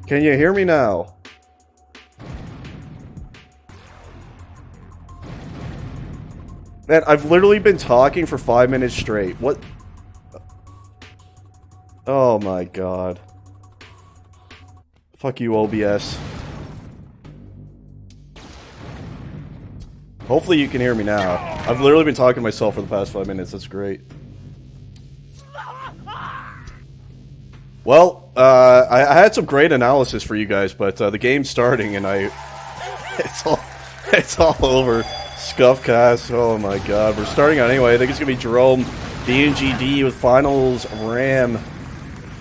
Can you hear me now? Man, I've literally been talking for 5 minutes straight. What? Oh my god. Fuck you, OBS. Hopefully you can hear me now. I've literally been talking to myself for the past 5 minutes. That's great. Well, I had some great analysis for you guys, but the game's starting and it's all over. Scuffcast. Oh my god, we're starting out anyway. I think it's gonna be Jerome, BNGD with finals, Ram,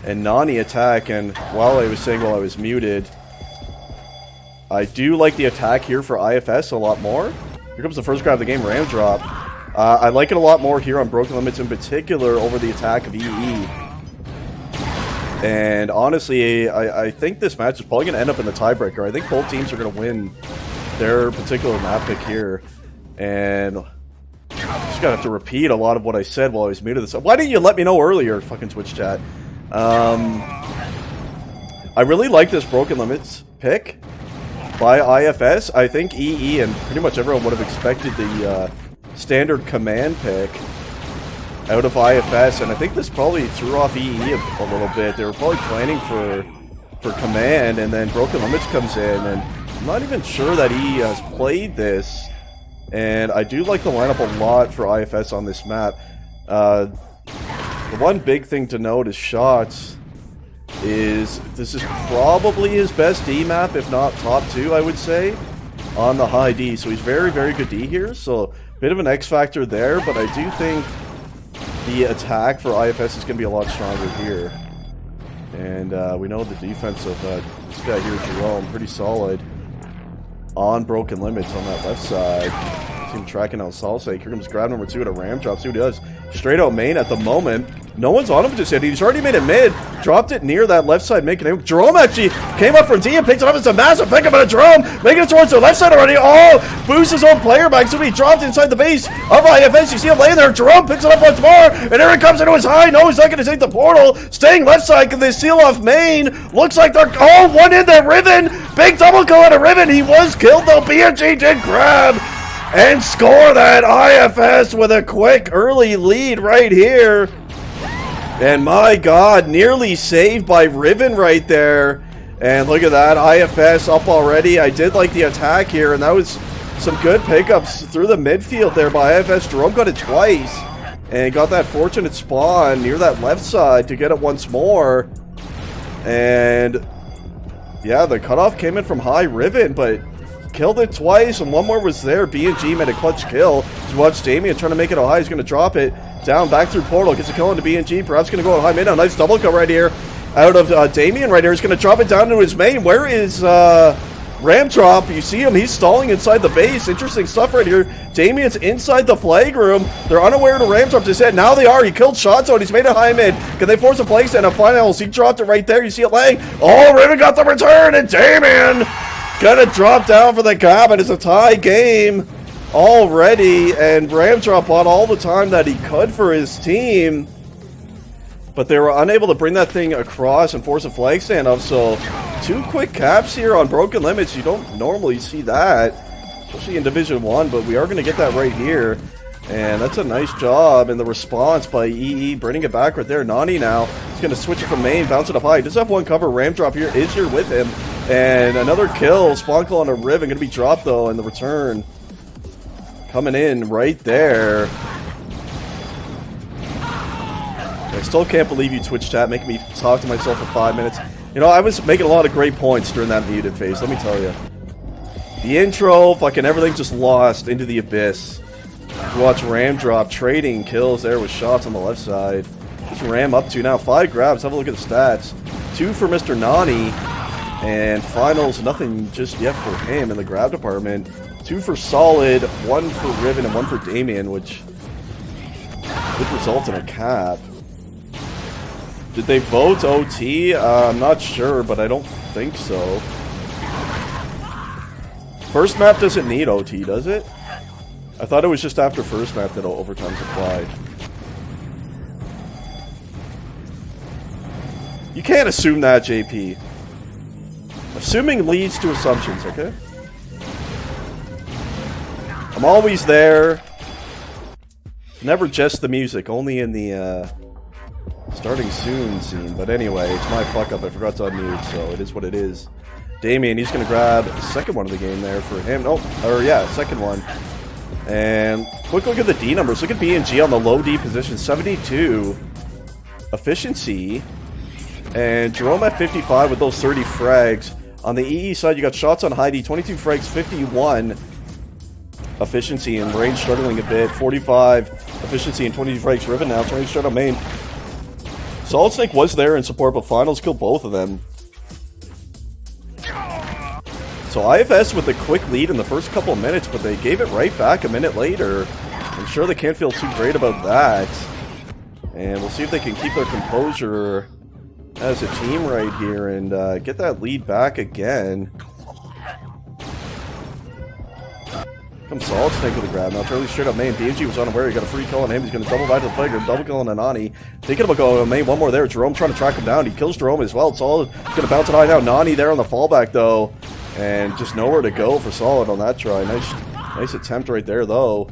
and Nani attack. And while I was muted, I do like the attack here for iFS a lot more. Here comes the first grab of the game, Ram drop. I like it a lot more here on Broken Limits in particular over the attack of EE. And honestly, I think this match is probably going to end up in the tiebreaker. I think both teams are going to win their particular map pick here. And I'm just going to have to repeat a lot of what I said while I was muted. Why didn't you let me know earlier, fucking Twitch chat? I really like this Broken Limits pick by iFS. I think EE and pretty much everyone would have expected the standard command pick out of iFS, and I think this probably threw off EE a little bit. They were probably planning for command, and then Broken Limits comes in, and I'm not even sure that EE has played this. And I do like the lineup a lot for iFS on this map. The one big thing to note is Shots is this is probably his best D map, if not top 2, I would say, on the high D. So he's very, very good D here. So a bit of an X factor there, but I do think the attack for iFS is going to be a lot stronger here. And we know the defense of this guy here, Jerome, pretty solid on Broken Limits on that left side. See him tracking out Salsa. Here comes grab number 2 at a ram drop. See what he does. Straight out main at the moment. No one's on him just yet. He's already made it mid. Dropped it near that left side, making it. Jerome actually came up from D and picked it up. It's a massive pickup at Jerome. Making it towards the left side already. Oh! Boosts his own player back. So he dropped inside the base of iFS. You see him laying there. Jerome picks it up once more. And there it comes into his high. No, he's not going to take the portal. Staying left side. Can they seal off main? Looks like they're. Oh, one in there. Riven. Big double kill at a Riven. He was killed though. BNG did grab and score that. iFS with a quick early lead right here. And my god, nearly saved by Riven right there. And look at that, iFS up already. I did like the attack here, and that was some good pickups through the midfield there by iFS. Jerome got it twice and got that fortunate spawn near that left side to get it once more. And yeah, the cutoff came in from high. Riven, but killed it twice, and one more was there. BNG made a clutch kill. Just watch Damien trying to make it a high. He's going to drop it down, back through portal. Gets a kill into BNG. Perhaps going to go on high mid. A nice double kill right here out of Damien right here. He's going to drop it down to his main. Where is Ram drop? You see him. He's stalling inside the base. Interesting stuff right here. Damien's inside the flag room. They're unaware to Ram drop his head. Now they are. He killed Shots out. He's made a high mid. Can they force a play stand up finals? He dropped it right there. You see it laying. Oh, Riven got the return, and Damien gonna drop down for the cabin. It's a tie game already, and Ramdrop bought all the time that he could for his team, but they were unable to bring that thing across and force a flag standoff. So 2 quick caps here on Broken Limits. You don't normally see that, especially in Division 1, but we are going to get that right here. And that's a nice job in the response by EE, bringing it back right there. Nani now, he's going to switch it from main, bounce it up high. He does have one cover. Ramdrop here is here with him. And another kill. Spawn kill on a Riven, going to be dropped though in the return. coming in right there. I still can't believe you, Twitch chat, making me talk to myself for 5 minutes. You know, I was making a lot of great points during that muted phase, let me tell you. The intro, fucking everything just lost into the abyss. You watch Ram drop, trading kills there with shots on the left side. What's Ram up to now? 5 grabs, have a look at the stats. 2 for Mr. Nani. And finals, nothing just yet for him in the grab department. 2 for Solid, 1 for Riven, and 1 for Damien, which would result in a cap. Did they vote OT? I'm not sure, but I don't think so. First map doesn't need OT, does it? I thought it was just after first map that overtime's applied. You can't assume that, JP. Assuming leads to assumptions, okay? I'm always there. Never just the music, only in the starting soon scene. But anyway, it's my fuck up. I forgot to unmute, so it is what it is. Damien, he's going to grab the second one of the game there for him. Second one. And quick look at the D numbers. Look at B&G on the low D position. 72 efficiency. And Jerome at 55 with those 30 frags. On the EE side, you got shots on high D, 22 frags, 51 efficiency, and range struggling a bit. 45 efficiency and 22 frags. Riven now, trying to start on main. Solid Snake was there in support, but finals killed both of them. So iFS with a quick lead in the first couple of minutes, but they gave it right back a minute later. I'm sure they can't feel too great about that. And we'll see if they can keep their composure as a team right here and get that lead back again. Come Solid Snake with a grab. Now Charlie straight up main. BMG was unaware. He got a free kill on him. He's going to double by to the flagrant. Double kill on Nani. Thinking about going on main. One more there. Jerome trying to track him down. He kills Jerome as well. Solid going to bounce it high now. Nani there on the fallback though. And just nowhere to go for Solid on that try. Nice attempt right there though.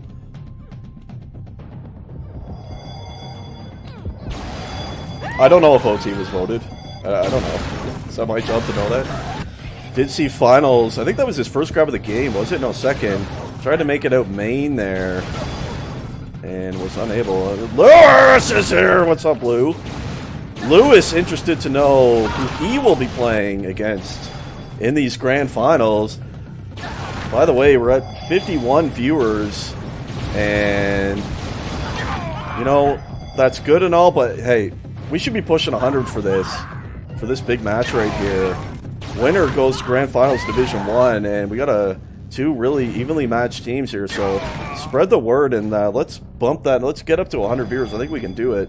I don't know if OT was voted. I don't know. It's not my job to know that. Did see finals. I think that was his first grab of the game, was it? No, second. Tried to make it out main there. And was unable. Lewis is here! What's up, Lou? Lewis interested to know who he will be playing against in these grand finals. By the way, we're at 51 viewers. And, you know, that's good and all, but hey, we should be pushing 100 for this big match right here. Winner goes to Grand Finals Division 1, and we got two really evenly matched teams here, so spread the word, and let's bump that. Let's get up to 100 viewers. I think we can do it.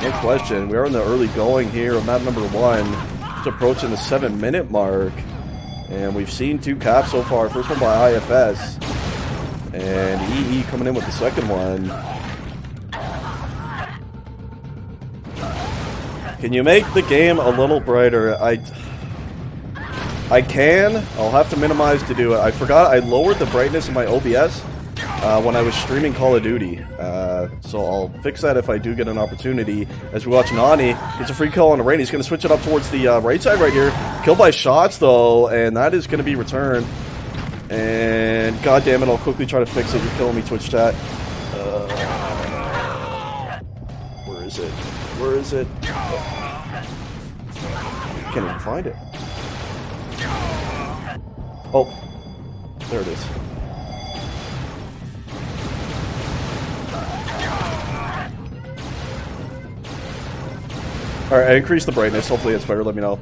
No question. We are in the early going here on map number 1. It's approaching the 7-minute mark, and we've seen 2 caps so far. First one by iFS, and EE coming in with the second one. Can you make the game a little brighter? I can. I'll have to minimize to do it. I forgot I lowered the brightness of my OBS when I was streaming Call of Duty. So I'll fix that if I do get an opportunity. As we watch Nani, gets a free kill on the rain. He's going to switch it up towards the right side right here. Killed by shots though, and that is going to be returned. And god damn it, I'll quickly try to fix it. You're killing me, Twitch chat. Where is it? Where is it? Can't even find it. Oh, there it is. Alright, I increased the brightness. Hopefully it's better. Let me know.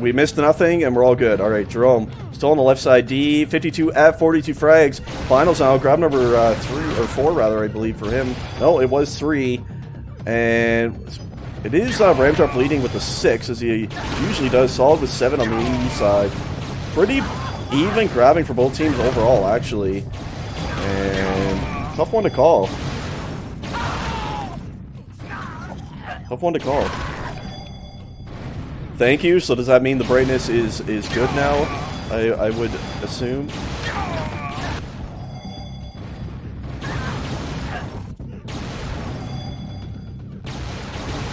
We missed nothing, and we're all good. Alright, Jerome. Still on the left side. D, 52 F, 42 frags. Finals now. Grab number 3, or 4 rather, I believe, for him. No, it was 3. And it is Ramdrop leading with the 6, as he usually does. Solid with 7 on the EE side. Pretty even grabbing for both teams overall, actually. And tough one to call. Tough one to call. Thank you. So does that mean the brightness is good now? I would assume.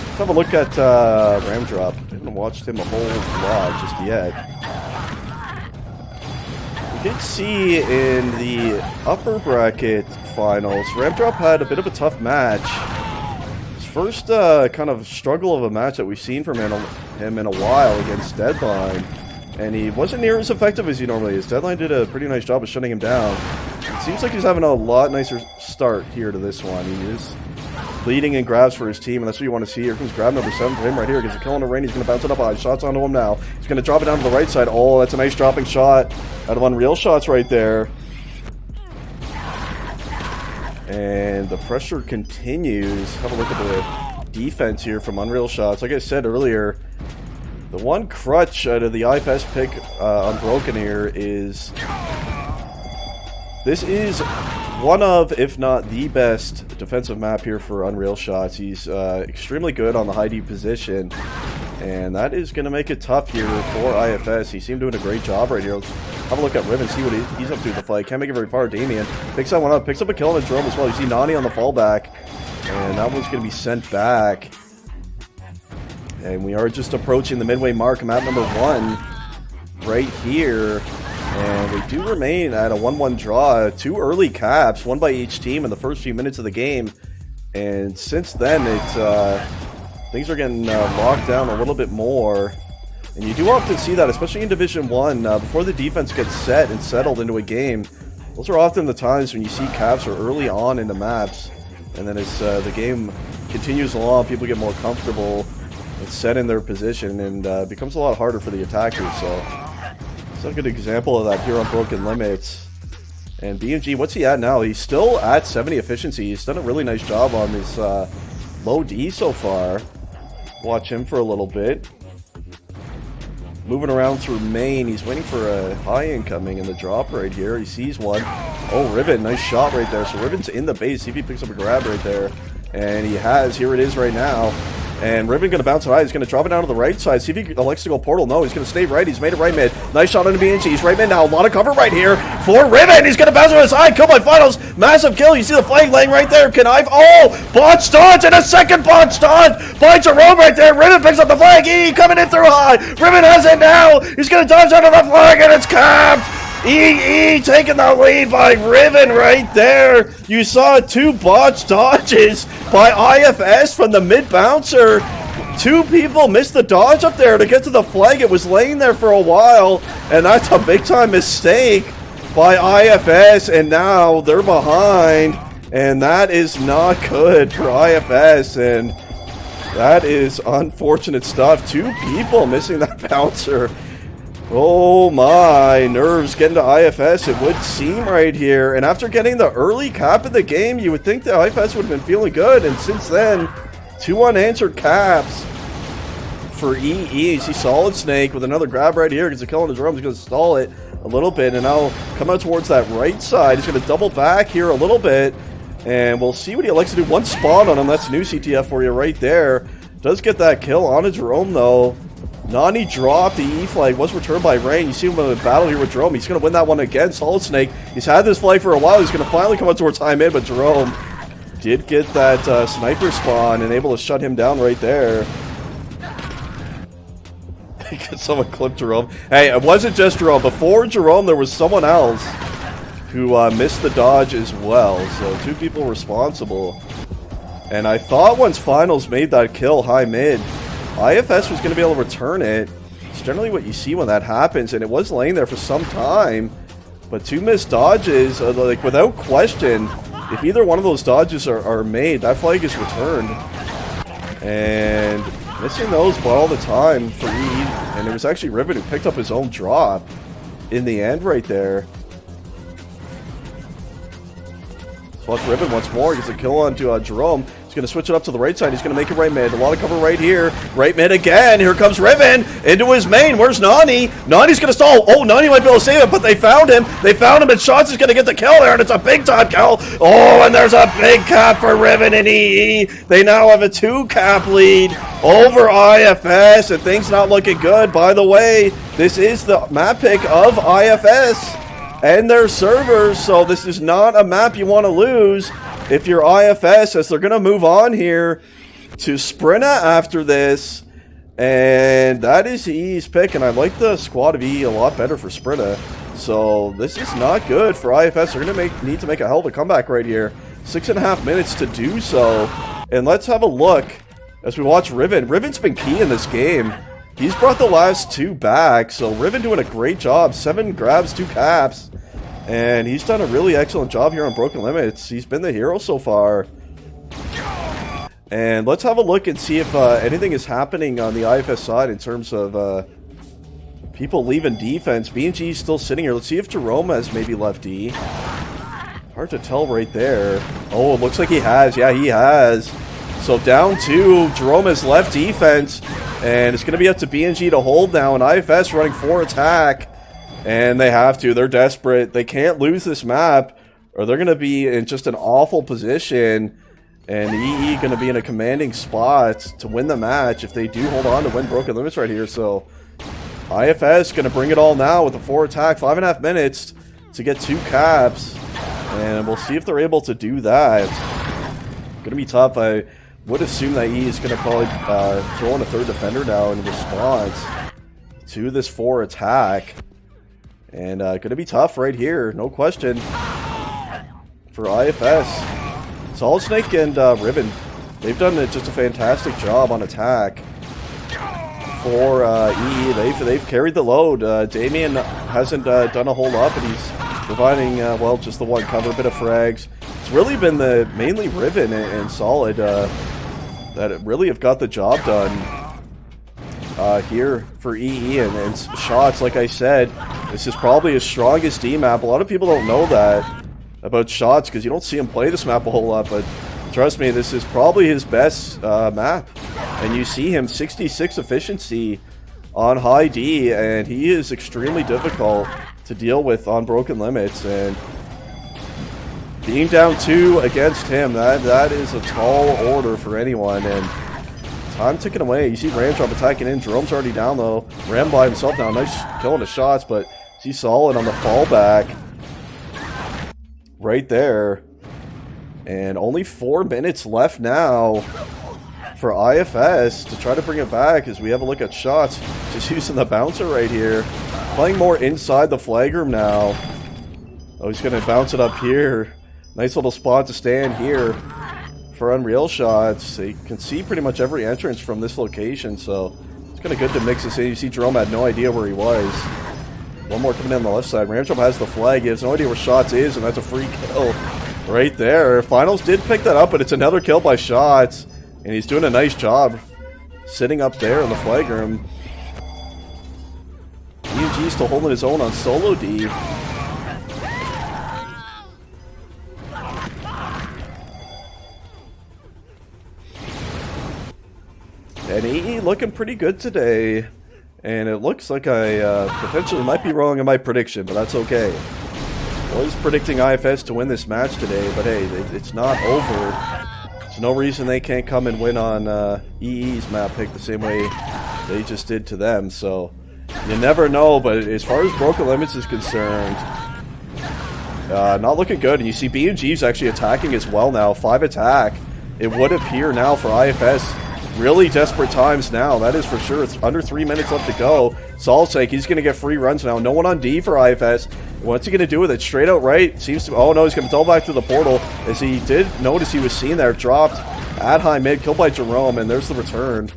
Let's have a look at Ramdrop. I haven't watched him a whole lot just yet. did see in the upper bracket finals, Ramdrop had a bit of a tough match. His first kind of struggle of a match that we've seen from him in a while against Deadline. And he wasn't near as effective as he normally is. Deadline did a pretty nice job of shutting him down. It seems like he's having a lot nicer start here to this one. He is leading in grabs for his team, and that's what you want to see. Here comes grab number 7 for him right here. Gets a kill on the rain. He's going to bounce it up high. Shots onto him now. He's going to drop it down to the right side. Oh, that's a nice dropping shot out of Unreal Shots right there. And the pressure continues. Have a look at the defense here from Unreal Shots. Like I said earlier, the one crutch out of the iFS pick Unbroken here is this is one of, if not the best defensive map here for Unreal Shots. He's extremely good on the high D position, and that is going to make it tough here for iFS. He seemed doing a great job right here. Let's have a look at Riven, see what he's up to in the fight. Can't make it very far. Damien picks that one up, picks up a kill on the drone as well. You see Nani on the fallback, and that one's going to be sent back. And we are just approaching the midway mark, map number 1 right here. And we do remain at a 1-1 draw. 2 early caps, one by each team in the first few minutes of the game. And since then, things are getting locked down a little bit more. And you do often see that, especially in Division 1, before the defense gets set and settled into a game. Those are often the times when you see caps are early on into maps. And then as the game continues along, people get more comfortable and set in their position, and becomes a lot harder for the attackers. So it's a good example of that here on Broken Limits. And BMG, what's he at now? He's still at 70 efficiency. He's done a really nice job on his low D so far. Watch him for a little bit. Moving around through main. He's waiting for a high incoming in the drop right here. He sees one. Oh, Riven. Nice shot right there. So Riven's in the base. See if he picks up a grab right there. And he has. Here it is right now. And Riven going to bounce it high. He's going to drop it down to the right side. See if he elects to go portal. No, he's going to stay right. He's made it right mid. Nice shot on the BNG. He's right mid now. A lot of cover right here for Riven. He's going to bounce on his side. Kill by finals. Massive kill. You see the flag laying right there. Connive. Oh, botch dodge and a second botch dodge by Jerome right there. Riven picks up the flag. E coming in through high. Riven has it now. He's going to dodge out of the flag, and it's capped. EE taking the lead by Riven right there. You saw 2 botch dodges by iFS from the mid bouncer. 2 people missed the dodge up there to get to the flag. It was laying there for a while, and that's a big time mistake by iFS, and now they're behind, and that is not good for iFS, and that is unfortunate stuff. 2 people missing that bouncer. Oh my, nerves getting to iFS, it would seem right here. And after getting the early cap of the game, you would think that iFS would have been feeling good. And since then, 2 unanswered caps for EE. You see Solid Snake with another grab right here. Gets a kill on his room. He's going to stall it a little bit. And now come out towards that right side. He's going to double back here a little bit. And we'll see what he likes to do. 1 spawn on him. That's new CTF for you right there. Does get that kill on a Jerome though. Nani dropped. The E flag was returned by Rain. You see him in a battle here with Jerome. He's going to win that one again. Solid Snake. He's had this flag for a while. He's going to finally come out towards high mid, but Jerome did get that sniper spawn and able to shut him down right there. Someone clipped Jerome. Hey, it wasn't just Jerome. Before Jerome, there was someone else who missed the dodge as well. So 2 people responsible. And I thought once finals made that kill high mid, iFS was going to be able to return it. It's generally what you see when that happens, and it was laying there for some time. But 2 missed dodges, like without question, if either one of those dodges are made, that flag is returned. And missing those all the time for E, and it was actually Riven who picked up his own drop in the end right there. Watch Riven once more. Gets a kill onto Jerome. He's going to switch it up to the right side. He's going to make it right mid. A lot of cover right here. Right mid again. Here comes Riven into his main. Where's Nani? Nani's going to stall. Oh, Nani might be able to save it, but they found him. They found him, and Shots is going to get the kill there, and it's a big-time kill. Oh, and there's a big cap for Riven and EE. They now have a 2-cap lead over iFS, and things not looking good. By the way, this is the map pick of iFS and their servers, so this is not a map you want to lose if you're iFS, as they're going to move on here to Sprinta after this. And that is EE's pick, and I like the squad of EE a lot better for Sprinta. So this is not good for IFS. They're going to need to make a hell of a comeback right here. 6.5 minutes to do so. And let's have a look as we watch Riven. Riven's been key in this game. He's brought the last 2 back. So Riven doing a great job. 7 grabs, 2 caps. And he's done a really excellent job here on Broken Limits. He's been the hero so far. And let's have a look and see if anything is happening on the IFS side in terms of people leaving defense. B&G is still sitting here. Let's see if Jerome has maybe left D. Hard to tell right there. Oh, it looks like he has. Yeah, he has. So down 2. Jerome has left defense. And it's going to be up to B&G to hold now. And IFS running 4 attack. And they have to. They're desperate. They can't lose this map, or they're going to be in just an awful position. And EE going to be in a commanding spot to win the match if they do hold on to win Broken Limits right here. So IFS going to bring it all now with a 4 attack. 5.5 minutes to get 2 caps. And we'll see if they're able to do that. Going to be tough. I would assume that EE is going to probably throw in a 3rd defender now in response to this 4 attack. And going to be tough right here, no question, for IFS. Solid Snake and Riven, they've done just a fantastic job on attack. For EE, they've carried the load. Damien hasn't done a whole lot, but he's providing, well, just the one cover, a bit of frags. It's really been mainly Riven and Solid that really have got the job done. Here for EE and shots, like I said, this is probably his strongest D map. A lot of people don't know that about shots because you don't see him play this map a whole lot, but trust me, this is probably his best map. And you see him 66 efficiency on high D, and he is extremely difficult to deal with on Broken Limits. And being down 2 against him, that is a tall order for anyone. And time ticking away. You see Ramdrop attacking in. Jerome's already down though. Ram by himself now. Nice killing the shots, but see Solid on the fallback right there. And only 4 minutes left now for IFS to try to bring it back as we have a look at shots. Just using the bouncer right here. Playing more inside the flag room now. Oh, he's going to bounce it up here. Nice little spot to stand here for Unreal shots. You can see pretty much every entrance from this location, so it's kind of good to mix this in. You see Jerome had no idea where he was. One more coming in on the left side. Ramdrop has the flag. He has no idea where Shots is, and that's a free kill right there. Finals did pick that up, but it's another kill by Shots, and he's doing a nice job sitting up there in the flag room. EG still holding his own on solo D. And EE looking pretty good today. And it looks like I potentially might be wrong in my prediction, but that's okay. I was predicting IFS to win this match today, but hey, it's not over. There's no reason they can't come and win on EE's map pick the same way they just did to them. So you never know, but as far as Broken Limits is concerned, not looking good. And you see B&G's actually attacking as well now. 5 attack. It would appear now for IFS. Really desperate times now, that is for sure. It's under 3 minutes left to go. Solid Snake, he's going to get free runs now. No one on D for IFS. What's he going to do with it? Straight out right. Seems to. Oh no, he's going to double back to the portal. As he did notice he was seen there. Dropped at high mid. Killed by Jerome. And there's the return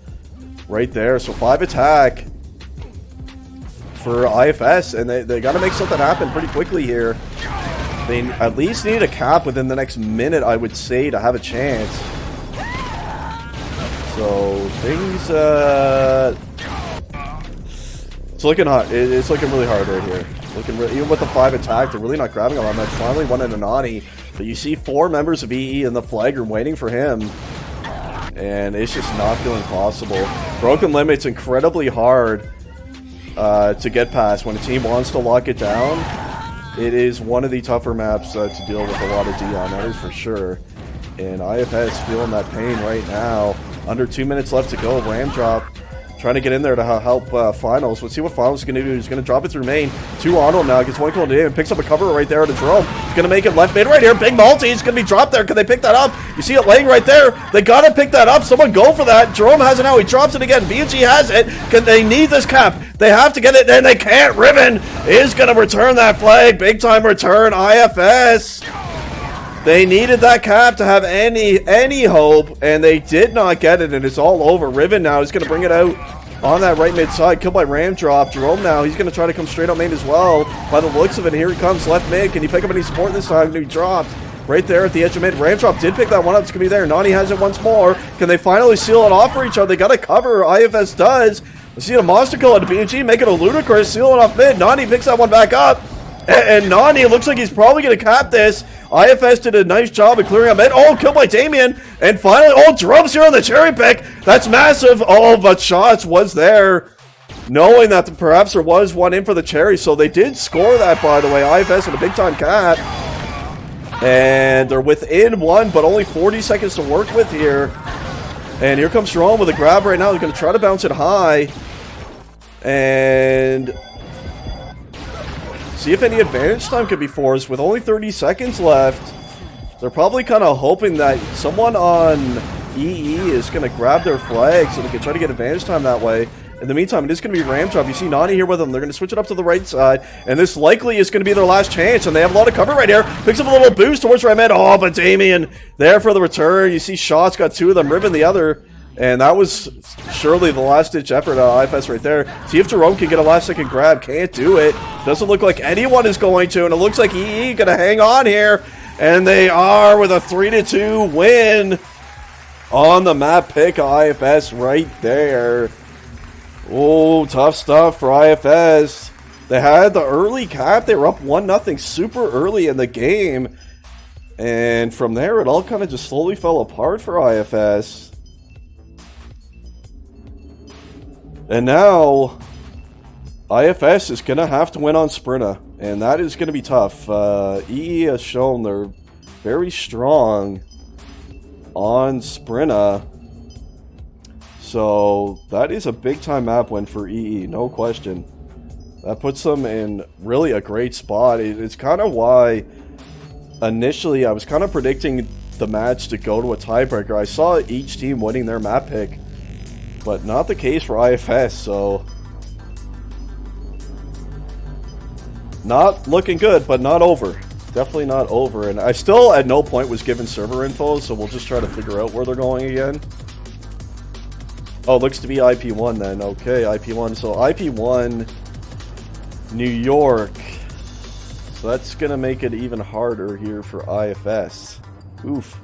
right there. So 5 attack for IFS. And they got to make something happen pretty quickly here. They at least need a cap within the next minute, I would say, to have a chance. So things, it's looking hot. It's looking really hard right here. Even with the 5 attack, they're really not grabbing a lot much. Finally, one in a Nani, but you see 4 members of EE in the flag are waiting for him, and it's just not feeling possible. Broken Limits incredibly hard to get past when a team wants to lock it down. It is one of the tougher maps to deal with a lot of D on. That is for sure. And IFS feeling that pain right now. Under 2 minutes left to go. Ramdrop trying to get in there to help Finals. Let's see what Finals is going to do. He's going to drop it through main. 2 on him now. Gets 1 kill in and picks up a cover right there to Jerome. He's going to make it left mid right here. Big multi. He's going to be dropped there. Can they pick that up? You see it laying right there. They got to pick that up. Someone go for that. Jerome has it now. He drops it again. B&G has it. They need this cap. They have to get it, and they can't. Riven is going to return that flag. Big time return, IFS. They needed that cap to have any hope, and they did not get it, and it's all over. Riven now is going to bring it out on that right mid side. Killed by Ram Drop. Jerome now, he's going to try to come straight up main as well. By the looks of it, here he comes left mid. Can he pick up any support this time? He dropped right there at the edge of mid. Ram Drop did pick that one up. It's going to be there. Nani has it once more. Can they finally seal it off for each other? They got to cover. IFS does. Let's see a monster kill at BG. Make it a ludicrous. Seal it off mid. Nani picks that one back up. And Nani looks like he's probably going to cap this. IFS did a nice job of clearing up mid. Oh, killed by Damien. And finally, oh, Jerome's here on the cherry pick. That's massive. Oh, but Shots was there, knowing that perhaps there was one in for the cherry. So they did score that, by the way. IFS with a big-time cap. And they're within one, but only 40 seconds to work with here. And here comes Jerome with a grab right now. He's going to try to bounce it high. And see if any advantage time could be forced. With only 30 seconds left, they're probably kind of hoping that someone on EE is going to grab their flag so they can try to get advantage time that way. In the meantime, it is going to be Ram Drop. You see Nani here with them. They're going to switch it up to the right side, and this likely is going to be their last chance, and they have a lot of cover right here. Picks up a little boost towards right mid. Oh, but Damien there for the return. You see Shots got two of them, Riven the other. And that was surely the last-ditch effort of IFS right there. See if Jerome can get a last-second grab. Can't do it. Doesn't look like anyone is going to. And it looks like EE going to hang on here. And they are with a 3-2 win on the map pick of IFS right there. Oh, tough stuff for IFS. They had the early cap. They were up 1-0 super early in the game. And from there, it all kind of just slowly fell apart for IFS. And now, IFS is going to have to win on Sprinta, and that is going to be tough. EE has shown they're very strong on Sprinta, so that is a big-time map win for EE, no question. That puts them in really a great spot. It's kind of why, initially, I was kind of predicting the match to go to a tiebreaker. I saw each team winning their map pick, but not the case for IFS, so not looking good, but not over. Definitely not over, and I still at no point was given server info, so we'll just try to figure out where they're going again. Oh, looks to be IP1 then. Okay, IP1. So IP1, New York. So that's going to make it even harder here for IFS. Oof.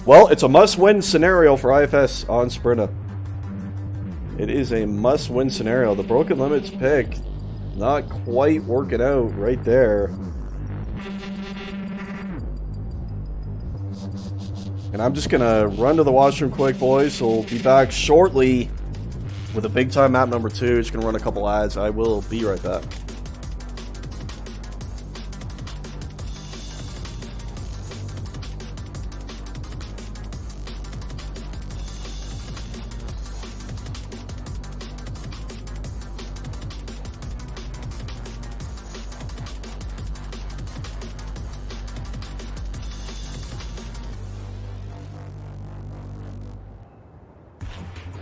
Well, it's a must-win scenario for IFS on Sprinta. It is a must-win scenario. The Broken Limits pick not quite working out right there. And I'm just going to run to the washroom quick, boys. So we'll be back shortly with a big-time map number 2. Just going to run a couple ads. I will be right back.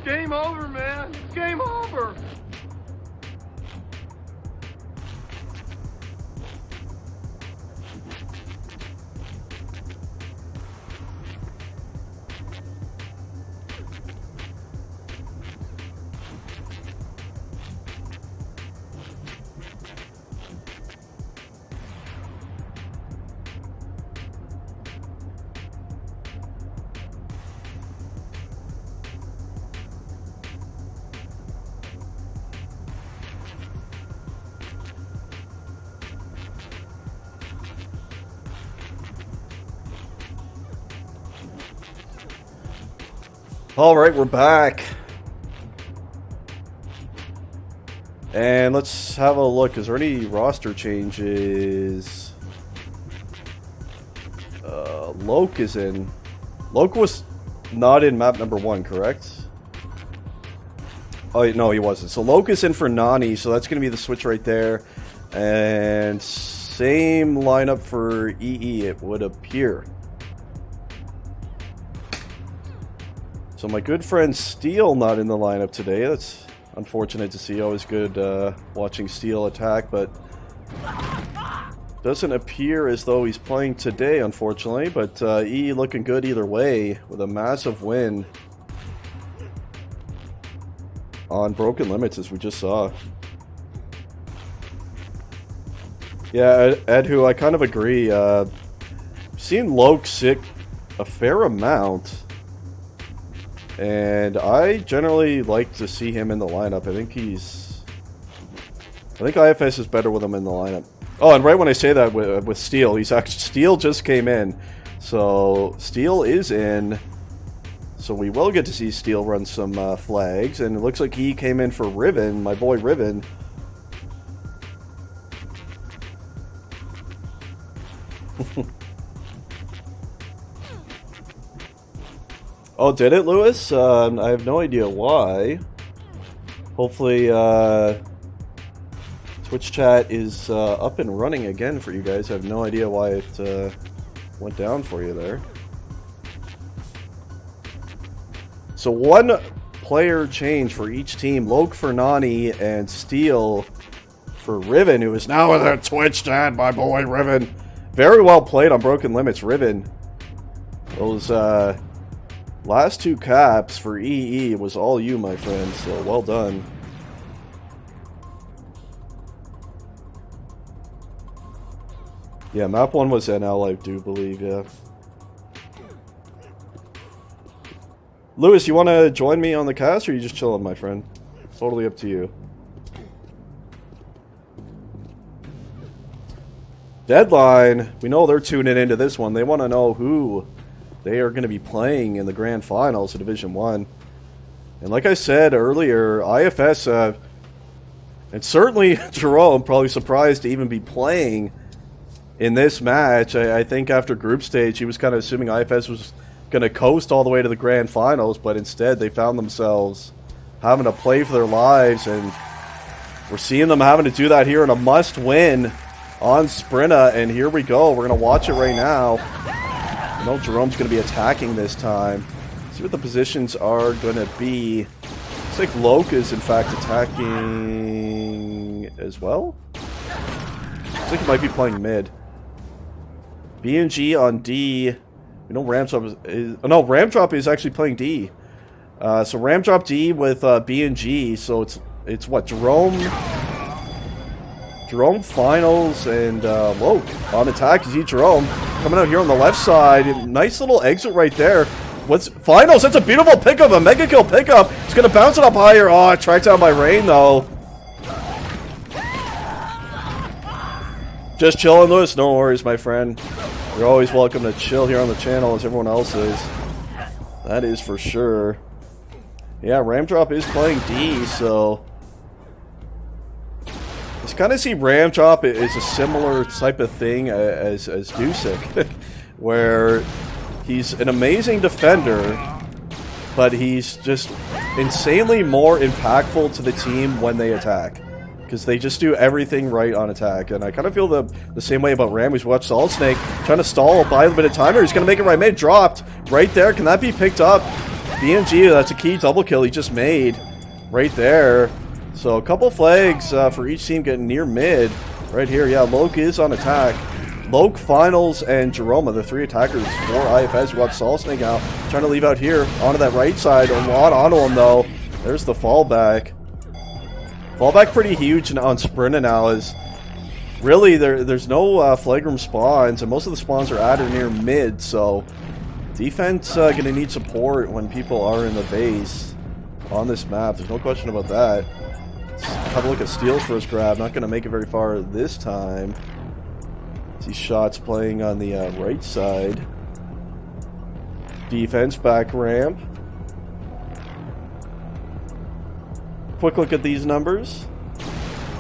Game over, man. Game over. Alright, we're back. And let's have a look. Is there any roster changes? Loke is in. Loke was not in map number 1, correct? Oh, no, he wasn't. So Loke is in for Nani, so that's going to be the switch right there. And same lineup for EE, it would appear. So my good friend Steel not in the lineup today. That's unfortunate to see. Always good watching Steel attack, but doesn't appear as though he's playing today, unfortunately. But EE looking good either way with a massive win on Broken Limits, as we just saw. Yeah, Ed, who I kind of agree. Seen Loke sick a fair amount, and I generally like to see him in the lineup. I think iFS is better with him in the lineup. Oh, and right when I say that with Steel, he's actually Steel just came in, so Steel is in. So we will get to see Steel run some flags, and it looks like he came in for Riven, my boy Riven. Oh, did it, Lewis? I have no idea why. Hopefully, Twitch chat is up and running again for you guys. I have no idea why it went down for you there. So one player change for each team. Loke for Nani and Steel for Riven, who is now in the Twitch chat, my boy Riven. Very well played on Broken Limits, Riven. Those last two caps for EE was all you, my friend, so well done. Yeah, map 1 was NL, I do believe, yeah. Lewis, you want to join me on the cast, or are you just chilling, my friend? Totally up to you. Deadline, we know they're tuning into this one. They want to know who they are going to be playing in the grand finals of Division 1. And like I said earlier, iFS, and certainly Jerome, probably surprised to even be playing in this match. I think after group stage, he was kind of assuming iFS was going to coast all the way to the grand finals, but instead they found themselves having to play for their lives, and we're seeing them having to do that here in a must-win on Sprinta, and here we go. We're going to watch it right now. I know Jerome's going to be attacking this time. See what the positions are going to be. Looks like Loke is, in fact, attacking as well. Looks like he might be playing mid. B&G on D. We know Ramdrop is... Oh, no, Ramdrop is actually playing D. So Ramdrop D with B&G. So it's what? Jerome Finals and Loke on attack. You see Jerome coming out here on the left side. Nice little exit right there. What's Finals? That's a beautiful pickup, a mega kill pickup. It's gonna bounce it up higher. Oh, it tracked down by Rain though. Just chilling, Lewis. No worries, my friend. You're always welcome to chill here on the channel as everyone else is. That is for sure. Yeah, Ramdrop is playing D, so let's kind of see Ramdrop is a similar type of thing as Dusik, where he's an amazing defender, but he's just insanely more impactful to the team when they attack, because they just do everything right on attack. And I kind of feel the same way about Ram. We've watched Solid Snake trying to stall, buy a bit of time here. He's going to make it right mid, dropped right there. Can that be picked up? BMG, that's a key double kill he just made right there. So a couple flags for each team getting near mid right here. Yeah, Loke is on attack. Loke, Finals, and Jerome are the three attackers for iFS. We watch Solid Snake out, trying to leave out here onto that right side. A lot onto him though. There's the fallback. Fallback pretty huge on Sprinta now, is really there's no flagram spawns, and most of the spawns are at or near mid, so defense gonna need support when people are in the base on this map. There's no question about that. Let's have a look at Steel's first grab. Not gonna make it very far this time. See shots playing on the right side. Defense back ramp. Quick look at these numbers.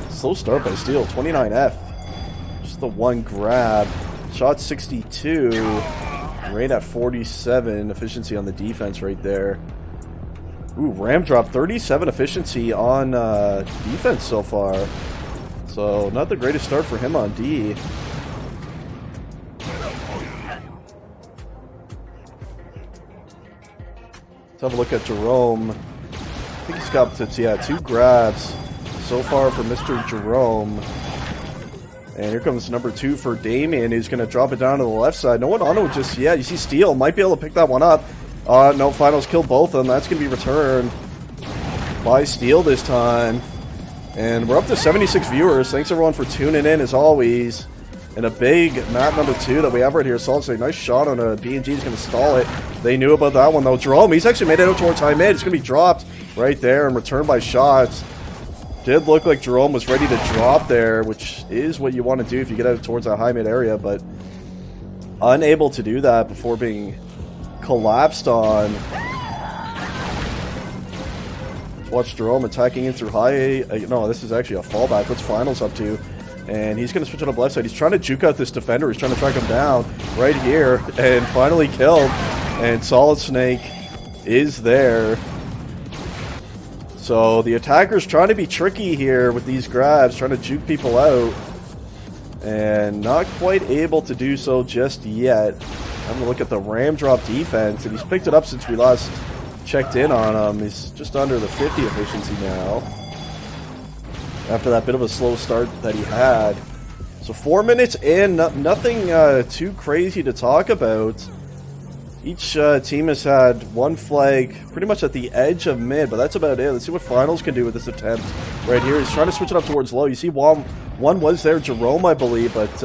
Slow start by Steel, 29F. Just the one grab. Shot 62. Right at 47 efficiency on the defense right there. Ooh, Ramdrop 37 efficiency on defense so far. So not the greatest start for him on D. Let's have a look at Jerome. I think he's got yeah, 2 grabs so far for Mr. Jerome. And here comes number 2 for Damien, who's going to drop it down to the left side. No one on him just yet. You see Steele might be able to pick that one up. No, Finals kill both of them. That's going to be returned by Steele this time. And we're up to 76 viewers. Thanks everyone for tuning in as always. And a big map number 2 that we have right here. Solid State, nice shot on a BNG. He's going to stall it. They knew about that one though. Jerome, he's actually made it out towards high mid. It's going to be dropped right there and returned by shots. Did look like Jerome was ready to drop there, which is what you want to do if you get out towards that high mid area, but unable to do that before being collapsed on. Watch Jerome attacking in through high. No, this is actually a fallback. What's Finals up to? And he's going to switch it up left side. He's trying to juke out this defender. He's trying to track him down right here. And finally killed. And Solid Snake is there. So the attacker's trying to be tricky here with these grabs. Trying to juke people out. And not quite able to do so just yet. Having a look at the ram drop defense. And he's picked it up since we last checked in on him. He's just under the 50 efficiency now. After that bit of a slow start that he had. So 4 minutes in, nothing too crazy to talk about. Each team has had 1 flag pretty much at the edge of mid, but that's about it. Let's see what Finals can do with this attempt right here. He's trying to switch it up towards low. You see one was there, Jerome, I believe, but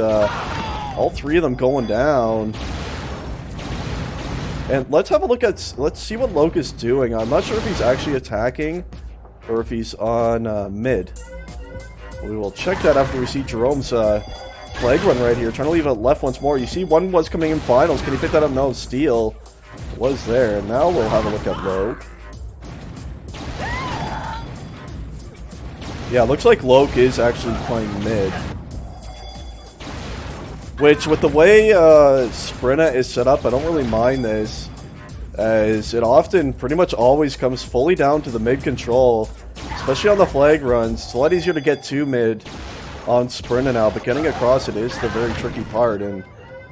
all 3 of them going down. And let's have a look at, let's see what Loke is doing. I'm not sure if he's actually attacking or if he's on mid. We will check that after we see Jerome's flag run right here. Trying to leave it left once more. You see one was coming in Finals. Can he pick that up? No, Steele was there. And now we'll have a look at Loke. Yeah, looks like Loke is actually playing mid. Which, with the way Sprinta is set up, I don't really mind this. As it often, pretty much always comes fully down to the mid control. Especially on the flag runs. It's a lot easier to get to mid on Sprinta now, but getting across it is the very tricky part. And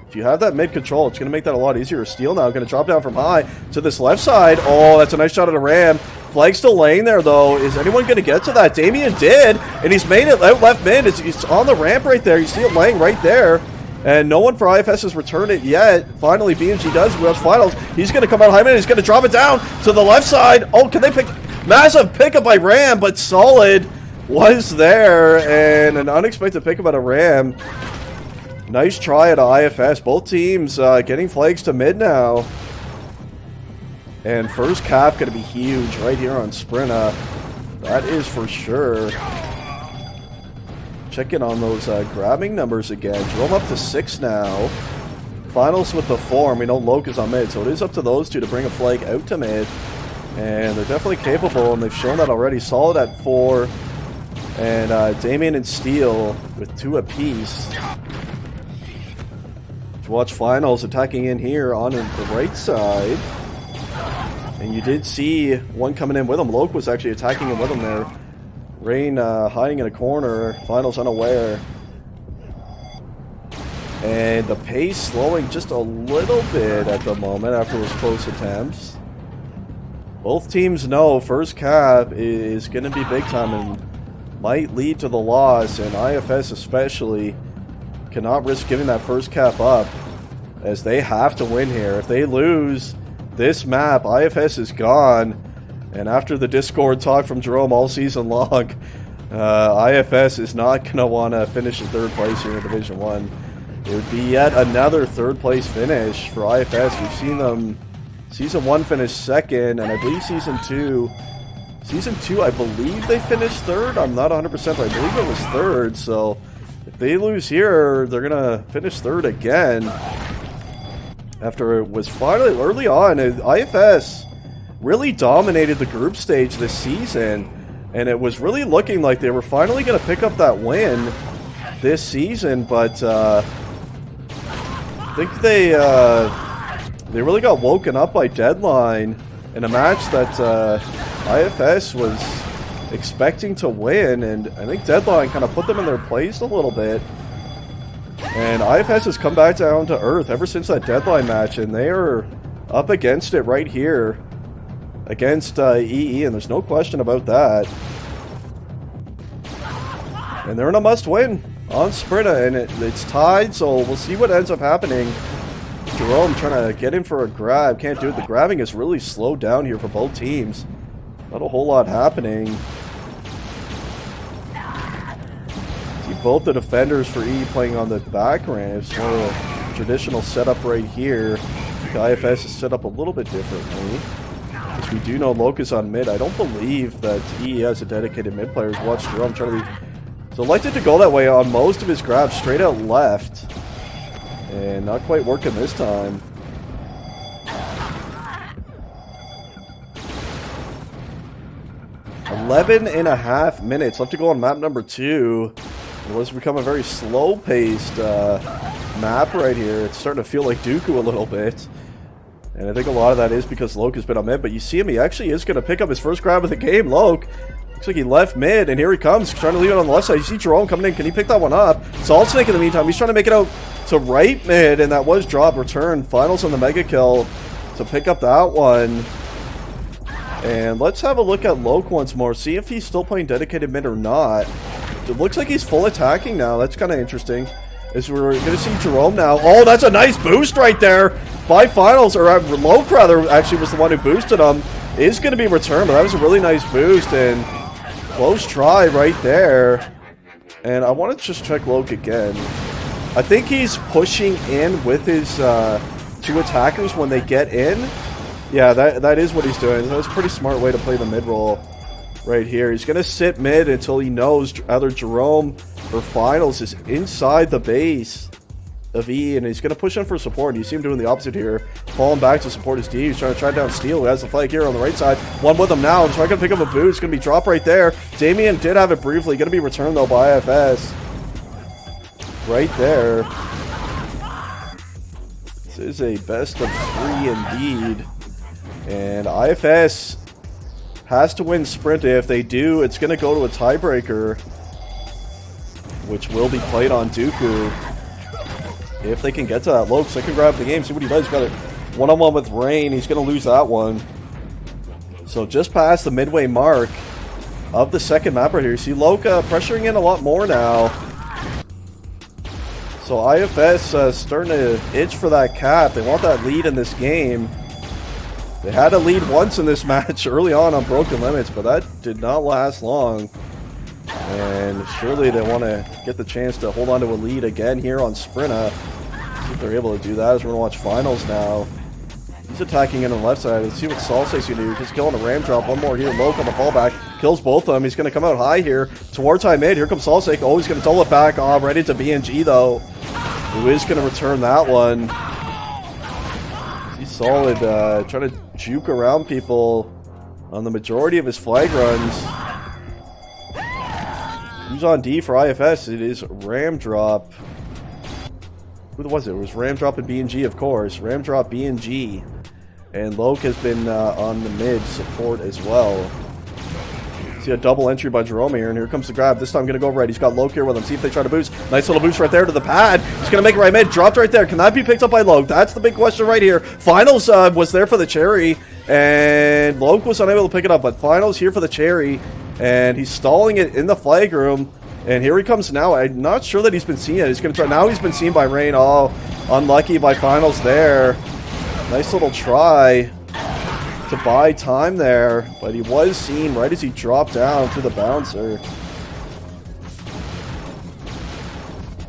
if you have that mid control, it's going to make that a lot easier. Steele now going to drop down from high to this left side. Oh, that's a nice shot at a ram. Flag still laying there, though. Is anyone going to get to that? Damien did, and he's made it out left mid. It's on the ramp right there. You see it laying right there. And no one for iFS has returned it yet. Finally, BMG does. We have Finals. He's going to come out high mid. He's going to drop it down to the left side. Oh, can they pick... Massive pickup by Ram, but Solid was there, and an unexpected pickup at a Ram. Nice try at iFS. Both teams getting flags to mid now. And first cap going to be huge right here on Sprinta. That is for sure. Check in on those grabbing numbers again. Jerome up to 6 now. Finals with the 4. We know Loke is on mid, so it is up to those 2 to bring a flag out to mid. And they're definitely capable, and they've shown that already. Solid at 4. And Damien and Steele with 2 apiece. To watch Finals attacking in here on the right side. And you did see one coming in with him. Loke was actually attacking him with him there. Rain hiding in a corner. Finals unaware. And the pace slowing just a little bit at the moment after those close attempts. Both teams know first cap is going to be big time and might lead to the loss, and iFS especially cannot risk giving that first cap up as they have to win here. If they lose this map, iFS is gone, and after the Discord talk from Jerome all season long, iFS is not going to want to finish in 3rd place here in Division 1. It would be yet another 3rd place finish for iFS. We've seen them Season 1 finished 2nd, and I believe Season 2, I believe they finished 3rd. I'm not 100%, but I believe it was 3rd. So if they lose here, they're going to finish 3rd again. After it was finally, early on, iFS really dominated the group stage this season. And it was really looking like they were finally going to pick up that win this season. But I think they really got woken up by Deadline in a match that iFS was expecting to win, and I think Deadline kind of put them in their place a little bit. And iFS has come back down to earth ever since that Deadline match, and they are up against it right here. against EE, and there's no question about that. And they're in a must-win on Sprinta, and it's tied, so we'll see what ends up happening. Jerome trying to get in for a grab. Can't do it. The grabbing is really slowed down here for both teams. Not a whole lot happening. See both the defenders for EE playing on the back ramps. More of a traditional setup right here. The iFS is set up a little bit differently. As we do know Locus on mid. I don't believe that EE has a dedicated mid player. Watch Jerome trying to leave. So elected to go that way on most of his grabs, straight out left. And not quite working this time. .5 minutes left to go on map number 2. It was become a very slow-paced map right here. It's starting to feel like Dooku a little bit. And I think a lot of that is because Loke has been on mid. But you see him, he actually is going to pick up his first grab of the game. Loke. Looks like he left mid, and here he comes, trying to leave it on the left side. You see Jerome coming in. Can he pick that one up? Salt Snake in the meantime. He's trying to make it out to right mid, and that was drop return. Finals on the mega kill to pick up that one. And let's have a look at Loke once more. See if he's still playing dedicated mid or not. It looks like he's full attacking now. That's kind of interesting. As we're going to see Jerome now. Oh, that's a nice boost right there by Finals, or Loke rather actually was the one who boosted him. Is going to be returned, but that was a really nice boost, and close try right there. And I want to just check Loke again. I think he's pushing in with his 2 attackers when they get in. Yeah, that is what he's doing. That's a pretty smart way to play the mid roll right here. He's going to sit mid until he knows either Jerome or Finals is inside the base of E, and he's going to push in for support. You see him doing the opposite here, falling back to support his D. He's trying to track down Steel, who has the flag here on the right side. One with him now. He's trying to pick up a boot. It's going to be dropped right there. Damien did have it briefly. Going to be returned, though, by iFS. Right there. This is a best of 3 indeed. And iFS has to win Sprint. If they do, it's going to go to a tiebreaker, which will be played on Dooku. If they can get to that. Loke, second grab of the game. See what he does. He's got a one-on-one with Rain. He's going to lose that one. So just past the midway mark of the second map right here. You see Loke pressuring in a lot more now. So iFS starting to itch for that cap. They want that lead in this game. They had a lead once in this match early on Broken Limits, but that did not last long. And surely they want to get the chance to hold on to a lead again here on Sprinta. See if they're able to do that as we're going to watch Finals now. He's attacking in on the left side. Let's see what Salsa's going to do. Just killing a ram drop. One more here. Loke on the fallback. Kills both of them. He's going to come out high here towards high mid. Here comes Salsa. Oh, he's going to double it back. Oh, right into BNG though. Who is going to return that one. He's solid. Trying to juke around people on the majority of his flag runs. Who's on D for iFS? It is Ram Drop. Who was it? It was Ram Drop and BNG, of course. Ram Drop, BNG. And Loke has been on the mid support as well. See a double entry by Jerome here, and here comes the grab. This time going to go right. He's got Loke here with him. See if they try to boost. Nice little boost right there to the pad. He's going to make it right mid. Dropped right there. Can that be picked up by Loke? That's the big question right here. Finals was there for the cherry, and Loke was unable to pick it up, but Finals here for the cherry. And he's stalling it in the flag room. And here he comes now. I'm not sure that he's been seen yet. He's going to try. Now he's been seen by Rain. Oh, unlucky by Finals there. Nice little try to buy time there. But he was seen right as he dropped down to the bouncer.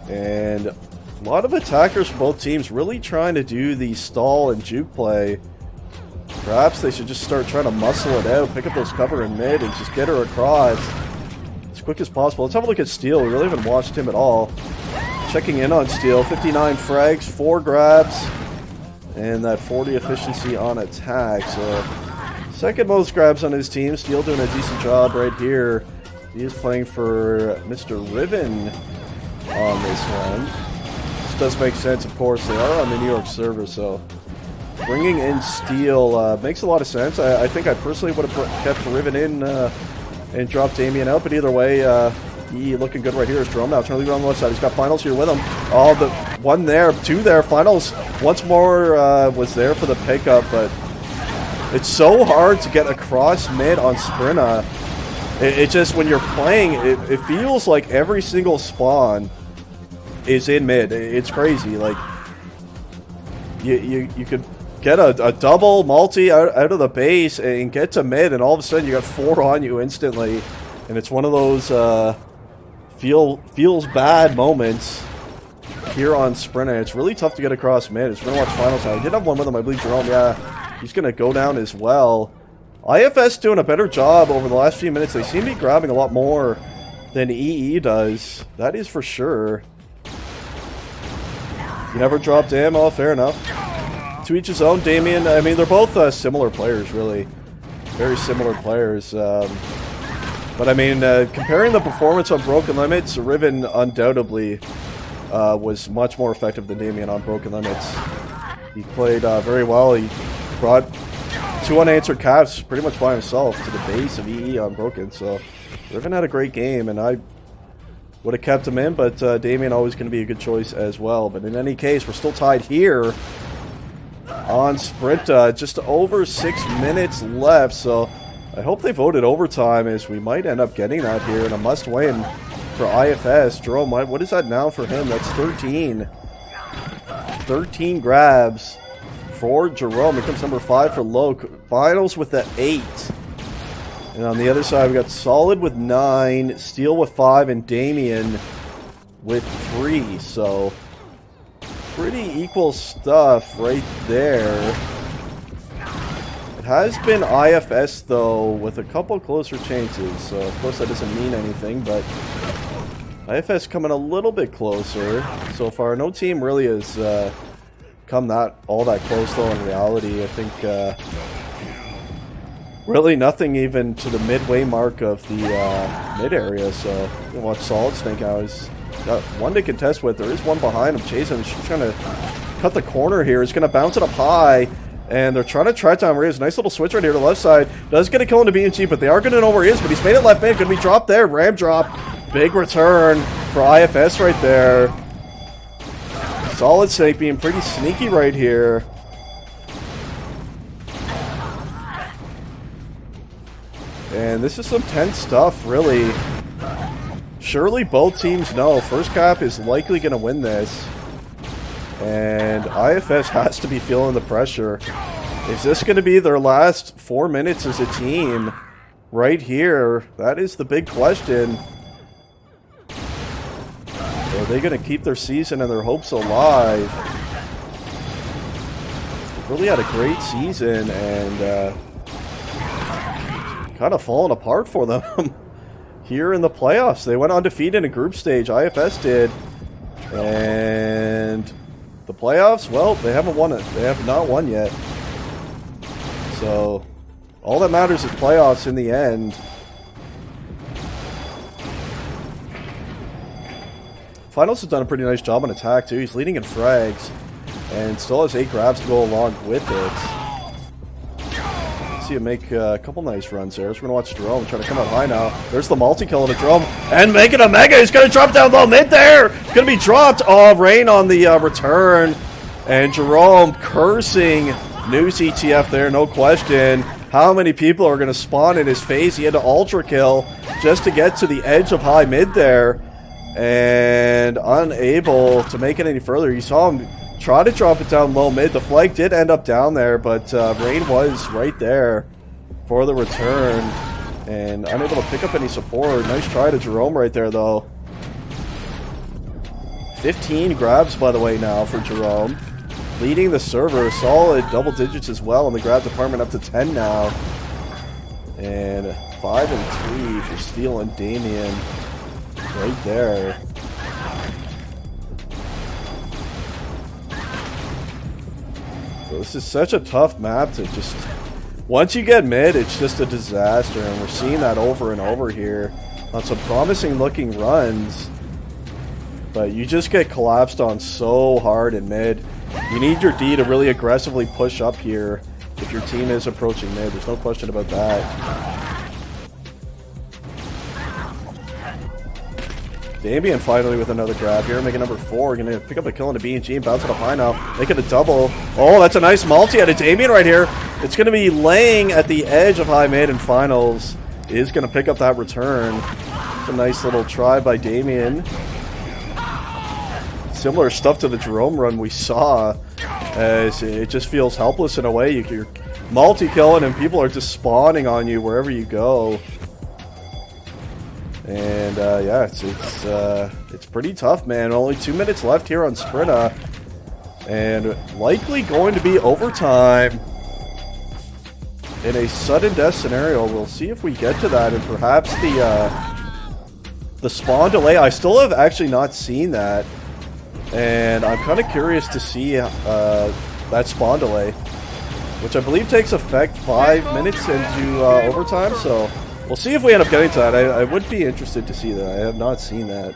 And a lot of attackers from both teams really trying to do the stall and juke play. Perhaps they should just start trying to muscle it out, pick up those cover in mid, and just get her across as quick as possible. Let's have a look at Steel. We really haven't watched him at all. Checking in on Steel. 59 frags, 4 grabs, and that 40 efficiency on attack. So, second most grabs on his team. Steel doing a decent job right here. He is playing for Mr. Riven on this one. This does make sense, of course. They are on the New York server, so bringing in Steel makes a lot of sense. I think I personally would have kept Riven in and dropped Damien out, but either way, he looking good right here is Jerome now. Trying to leave it on the left side. He's got Finals here with him. Oh, the one there, 2 there. Finals once more was there for the pickup, but It's so hard to get across mid on Sprinta. It just, when you're playing, it feels like every single spawn is in mid. It's crazy. Like, you could get a double multi out of the base and get to mid, and all of a sudden you got 4 on you instantly. And it's one of those feels bad moments here on Sprinta. It's really tough to get across mid. It's going to watch finals now. I did have one with him, I believe Jerome. Yeah, he's going to go down as well. iFS doing a better job over the last few minutes. They seem to be grabbing a lot more than EE does. That is for sure. You never dropped ammo, fair enough. To each his own. Damien, I mean, they're both similar players, really. Very similar players. But I mean, comparing the performance on Broken Limits, Riven undoubtedly was much more effective than Damien on Broken Limits. He played very well. He brought 2 unanswered caps pretty much by himself to the base of EE on Broken. So Riven had a great game, and I would have kept him in, but Damien always going to be a good choice as well. But in any case, we're still tied here on Sprinta. Just over 6 minutes left, so I hope they voted overtime, as we might end up getting that here, and a must-win for iFS. Jerome, what is that now for him? That's 13. 13 grabs for Jerome. Here comes number 5 for Loke. Finals with the 8. And on the other side, we got Solid with 9, Steel with 5, and Damien with 3. So, pretty equal stuff right there. It has been iFS, though, with a couple closer chances. So, of course, that doesn't mean anything, but iFS coming a little bit closer so far. No team really has come all that close, though, in reality. I think really nothing even to the midway mark of the mid area. So, you watch Solid Snake out. He's got one to contest with. There is one behind him chasing him. She's trying to cut the corner here. He's going to bounce it up high. And they're trying to try down where he is. Nice little switch right here to the left side. Does get a kill into BNG, but they are going to know where he is. But he's made it left mid. Going to be dropped there. Ram drop. Big return for iFS right there. Solid Snake being pretty sneaky right here. And this is some tense stuff, really. Surely both teams know First Cap is likely going to win this. And iFS has to be feeling the pressure. Is this going to be their last 4 minutes as a team? Right here. That is the big question. Are they going to keep their season and their hopes alive? They've really had a great season, and kind of fallen apart for them here in the playoffs. They went undefeated in a group stage. iFS did. And the playoffs, well, they haven't won it. They have not won yet. So, all that matters is playoffs in the end. Finals has done a pretty nice job on attack, too. He's leading in frags, and still has 8 grabs to go along with it. Let's see him make a couple nice runs there. So we're going to watch Jerome trying to come up high now. There's the multi-kill to Jerome, and making a mega. He's going to drop down low mid there. It's going to be dropped. Oh, Rain on the return. And Jerome cursing new CTF there, no question. How many people are going to spawn in his face? He had to ultra kill just to get to the edge of high mid there. And unable to make it any further. You saw him try to drop it down low mid. The flag did end up down there, but Rain was right there for the return. And unable to pick up any support. Nice try to Jerome right there, though. 15 grabs, by the way, now for Jerome. Leading the server. Solid double digits as well in the grab department, up to 10 now. And 5 and 3 for Steel and Damien. Right there. So this is such a tough map to just... Once you get mid, it's just a disaster, and we're seeing that over and over here on some promising looking runs. But you just get collapsed on so hard in mid. You need your D to really aggressively push up here if your team is approaching mid. There's no question about that. Damien finally with another grab here, making number 4. Gonna pick up a kill on the B&G and bounce it up high now. Making a double. Oh, that's a nice multi out of Damien right here. It's gonna be laying at the edge of high mid, and finals is gonna pick up that return. It's a nice little try by Damien. Similar stuff to the Jerome run we saw, as it just feels helpless in a way. You're multi-killing and people are just spawning on you wherever you go. And yeah, it's pretty tough, man. Only 2 minutes left here on Sprinta, and likely going to be overtime in a sudden death scenario. We'll see if we get to that, and perhaps the spawn delay. I still have actually not seen that, and I'm kind of curious to see that spawn delay, which I believe takes effect 5 minutes into overtime. So we'll see if we end up getting to that. I would be interested to see that. I have not seen that.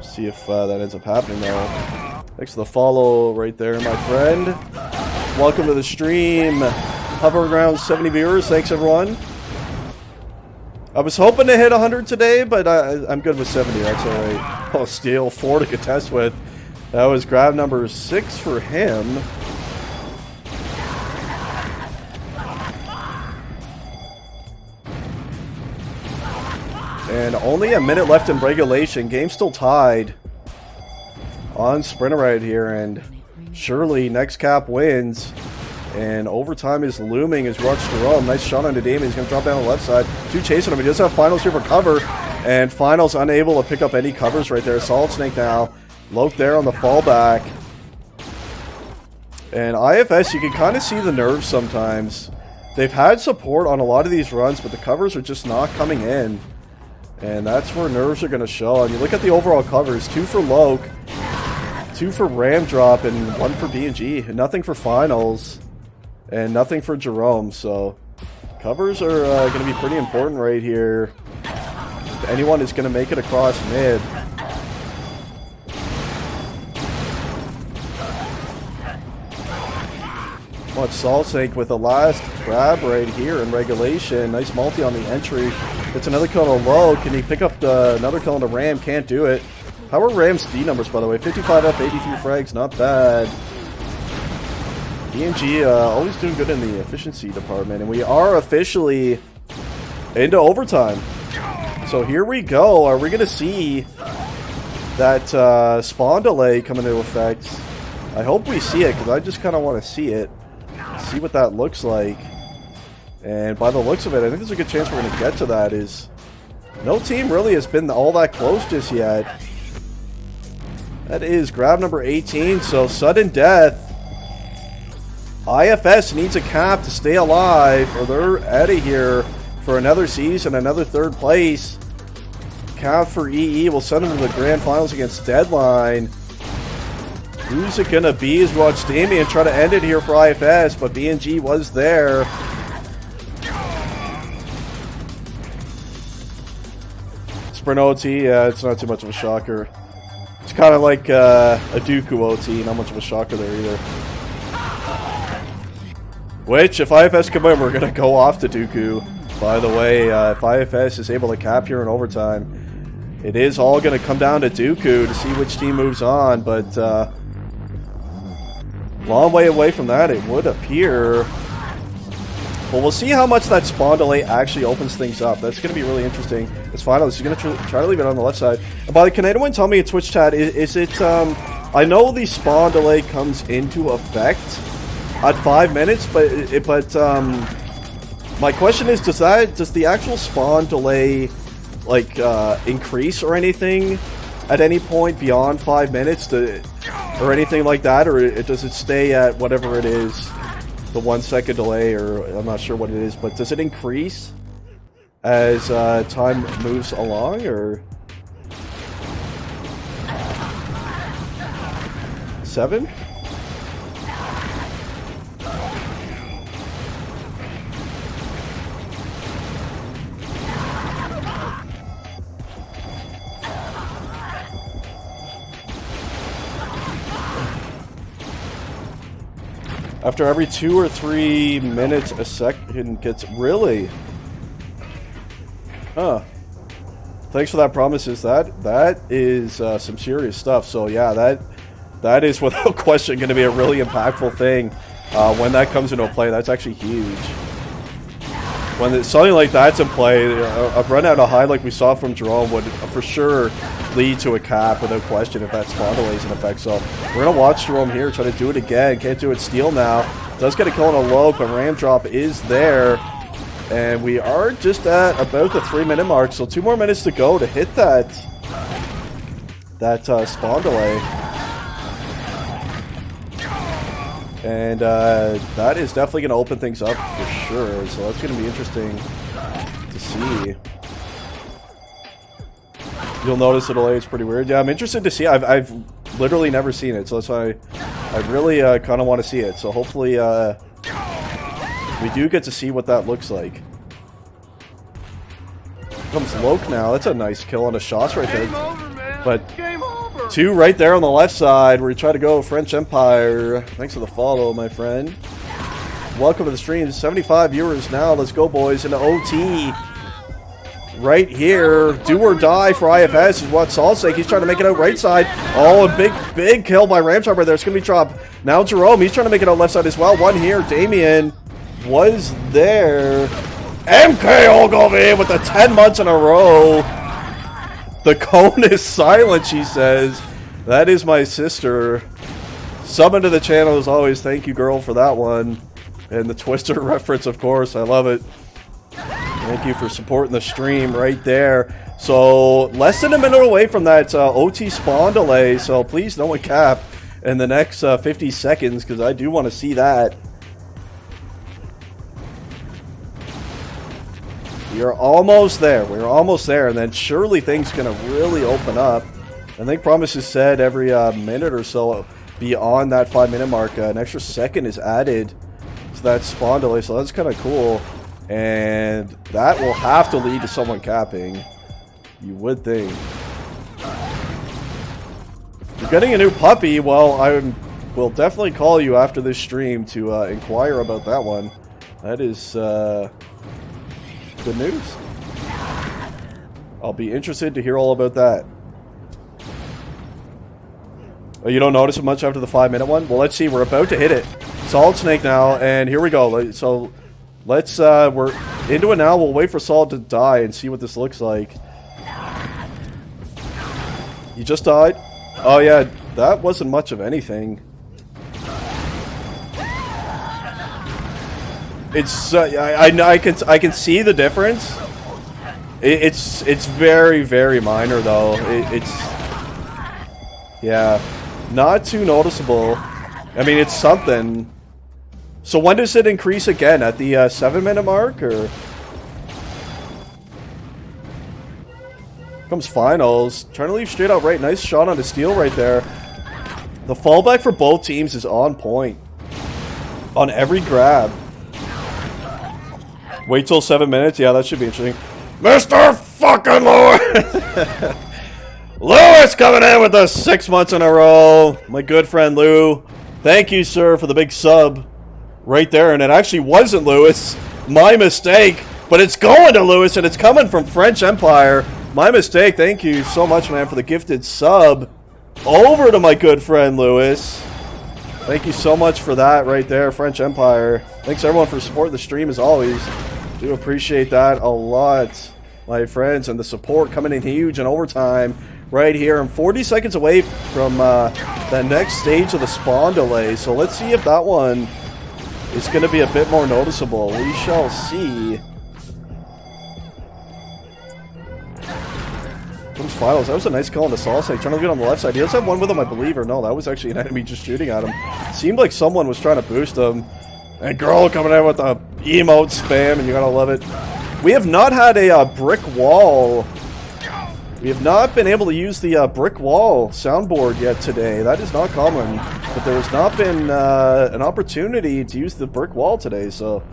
See if that ends up happening though. Thanks for the follow right there, my friend. Welcome to the stream. Hovering around 70 viewers. Thanks, everyone. I was hoping to hit 100 today, but I'm good with 70. That's alright. Oh, Steel, 4 to contest with. That was grab number 6 for him. And only a minute left in regulation. Game still tied on Sprinter right here, and surely next cap wins. And overtime is looming as Rush Jerome. Nice shot on Damien. He's going to drop down the left side. 2 chasing him. He does have Finals here for cover. And Finals unable to pick up any covers right there. Solid Snake now. Loke there on the fallback. And iFS, you can kind of see the nerves sometimes. They've had support on a lot of these runs, but the covers are just not coming in. And that's where nerves are going to show. And you look at the overall covers. 2 for Loke. 2 for Ram Drop. And 1 for B&G. Nothing for Finals. And nothing for Jerome, so covers are going to be pretty important right here. If anyone is going to make it across mid. Watch Saltsake with the last grab right here in regulation. Nice multi on the entry. It's another kill on the low. Can he pick up another kill on the Ram? Can't do it. How are Ram's D numbers, by the way? 55 up, 83 frags, not bad. B&G always doing good in the efficiency department, and we are officially into overtime. So here we go. Are we going to see that spawn delay come into effect? I hope we see it, because I just kind of want to see it. See what that looks like. And by the looks of it, I think there's a good chance we're going to get to that. Is no team really has been all that close just yet. That is grab number 18, so sudden death. iFS needs a cap to stay alive, or they're out of here for another season, another 3rd place. Cap for EE will send them to the grand finals against Deadline. Who's it gonna be? As we watch Damien try to end it here for iFS, but B&G was there. Sprint OT, yeah, it's not too much of a shocker. It's kind of like a Dooku OT, not much of a shocker there either. Which, if iFS come in, we're going to go off to Dooku. By the way, if iFS is able to cap here in overtime, it is all going to come down to Dooku to see which team moves on. But long way away from that, it would appear. Well, we'll see how much that spawn delay actually opens things up. That's going to be really interesting. It's final. He's going to try to leave it on the left side. And by the way, can anyone tell me in Twitch chat, is it... I know the spawn delay comes into effect at 5 minutes, but my question is, does the actual spawn delay like increase or anything at any point beyond 5 minutes or anything like that, or does it stay at whatever it is, the 1 second delay, or I'm not sure what it is, but does it increase as time moves along, or 7? After every 2 or 3 minutes, a second gets... Really? Huh. Thanks for that, Promises. That is some serious stuff. So yeah, that is without question going to be a really impactful thing when that comes into play. That's actually huge. When something like that's in play, a run out of high like we saw from Jerome would for sure lead to a cap without question if that spawn delay is in effect. So we're going to watch Jerome here try to do it again. Can't do it steal now. Does get a kill on a low, but ram drop is there. And we are just at about the 3-minute mark, so 2 more minutes to go to hit that spawn delay. And that is definitely going to open things up for sure, so that's going to be interesting to see. You'll notice the delay is pretty weird. Yeah, I'm interested to see. I've literally never seen it, so that's why I really kind of want to see it. So hopefully we do get to see what that looks like. Comes Loke now. That's a nice kill on a shots right there. Game over, man. But Game over. 2 right there on the left side where you try to go French Empire. Thanks for the follow, my friend. Welcome to the stream. 75 viewers now. Let's go, boys, into OT. Right here. Do or die for IFS is what Saul's saying. He's trying to make it out right side. Oh, a big kill by Ramchop right there. It's going to be dropped. Now Jerome, he's trying to make it out left side as well. One here. Damien was there. MK Ogilvy with the 10 months in a row. The cone is silent, she says. That is my sister. Summon to the channel as always. Thank you, girl, for that one. And the Twister reference, of course. I love it. Thank you for supporting the stream right there. So, less than a minute away from that OT spawn delay. So, please, no one cap in the next 50 seconds, because I do want to see that. We are almost there. We're almost there, and then surely things are going to really open up. I think Promises said every minute or so beyond that 5-minute mark, an extra second is added to that spawn delay, so that's kind of cool. And that will have to lead to someone capping, you would think. If you're getting a new puppy, well, I will definitely call you after this stream to inquire about that one. That is good news. I'll be interested to hear all about that. Oh, you don't notice it much after the 5-minute one? Well, let's see. We're about to hit it. Solid Snake now, and here we go. So let's, we're into it now. We'll wait for Solid to die and see what this looks like. He just died. Oh, yeah, that wasn't much of anything. It's I can see the difference. It's very, very minor though. It's yeah, not too noticeable. I mean, it's something. So when does it increase again? At the 7-minute mark, or comes finals? Trying to leave straight out right. Nice shot on the steal right there. The fallback for both teams is on point on every grab. Wait till 7 minutes? Yeah, that should be interesting. Mr. fucking Lewis! Lewis coming in with us 6 months in a row. My good friend Lou. Thank you, sir, for the big sub right there. And it actually wasn't Lewis. My mistake. But it's going to Lewis, and it's coming from French Empire. My mistake. Thank you so much, man, for the gifted sub. Over to my good friend Lewis. Thank you so much for that right there, French Empire. Thanks, everyone, for supporting the stream, as always. Do appreciate that a lot, my friends, and the support coming in huge in overtime right here. I'm 40 seconds away from the next stage of the spawn delay, so let's see if that one is going to be a bit more noticeable. We shall see. Comes finals. That was a nice call on the Saul side. Trying to get on the left side. He does have one with him, I believe, or no, that was actually an enemy just shooting at him. It seemed like someone was trying to boost him. And girl coming in with the emote spam, and you gotta love it. We have not had a brick wall. We have not been able to use the brick wall soundboard yet today. That is not common. But there has not been an opportunity to use the brick wall today, so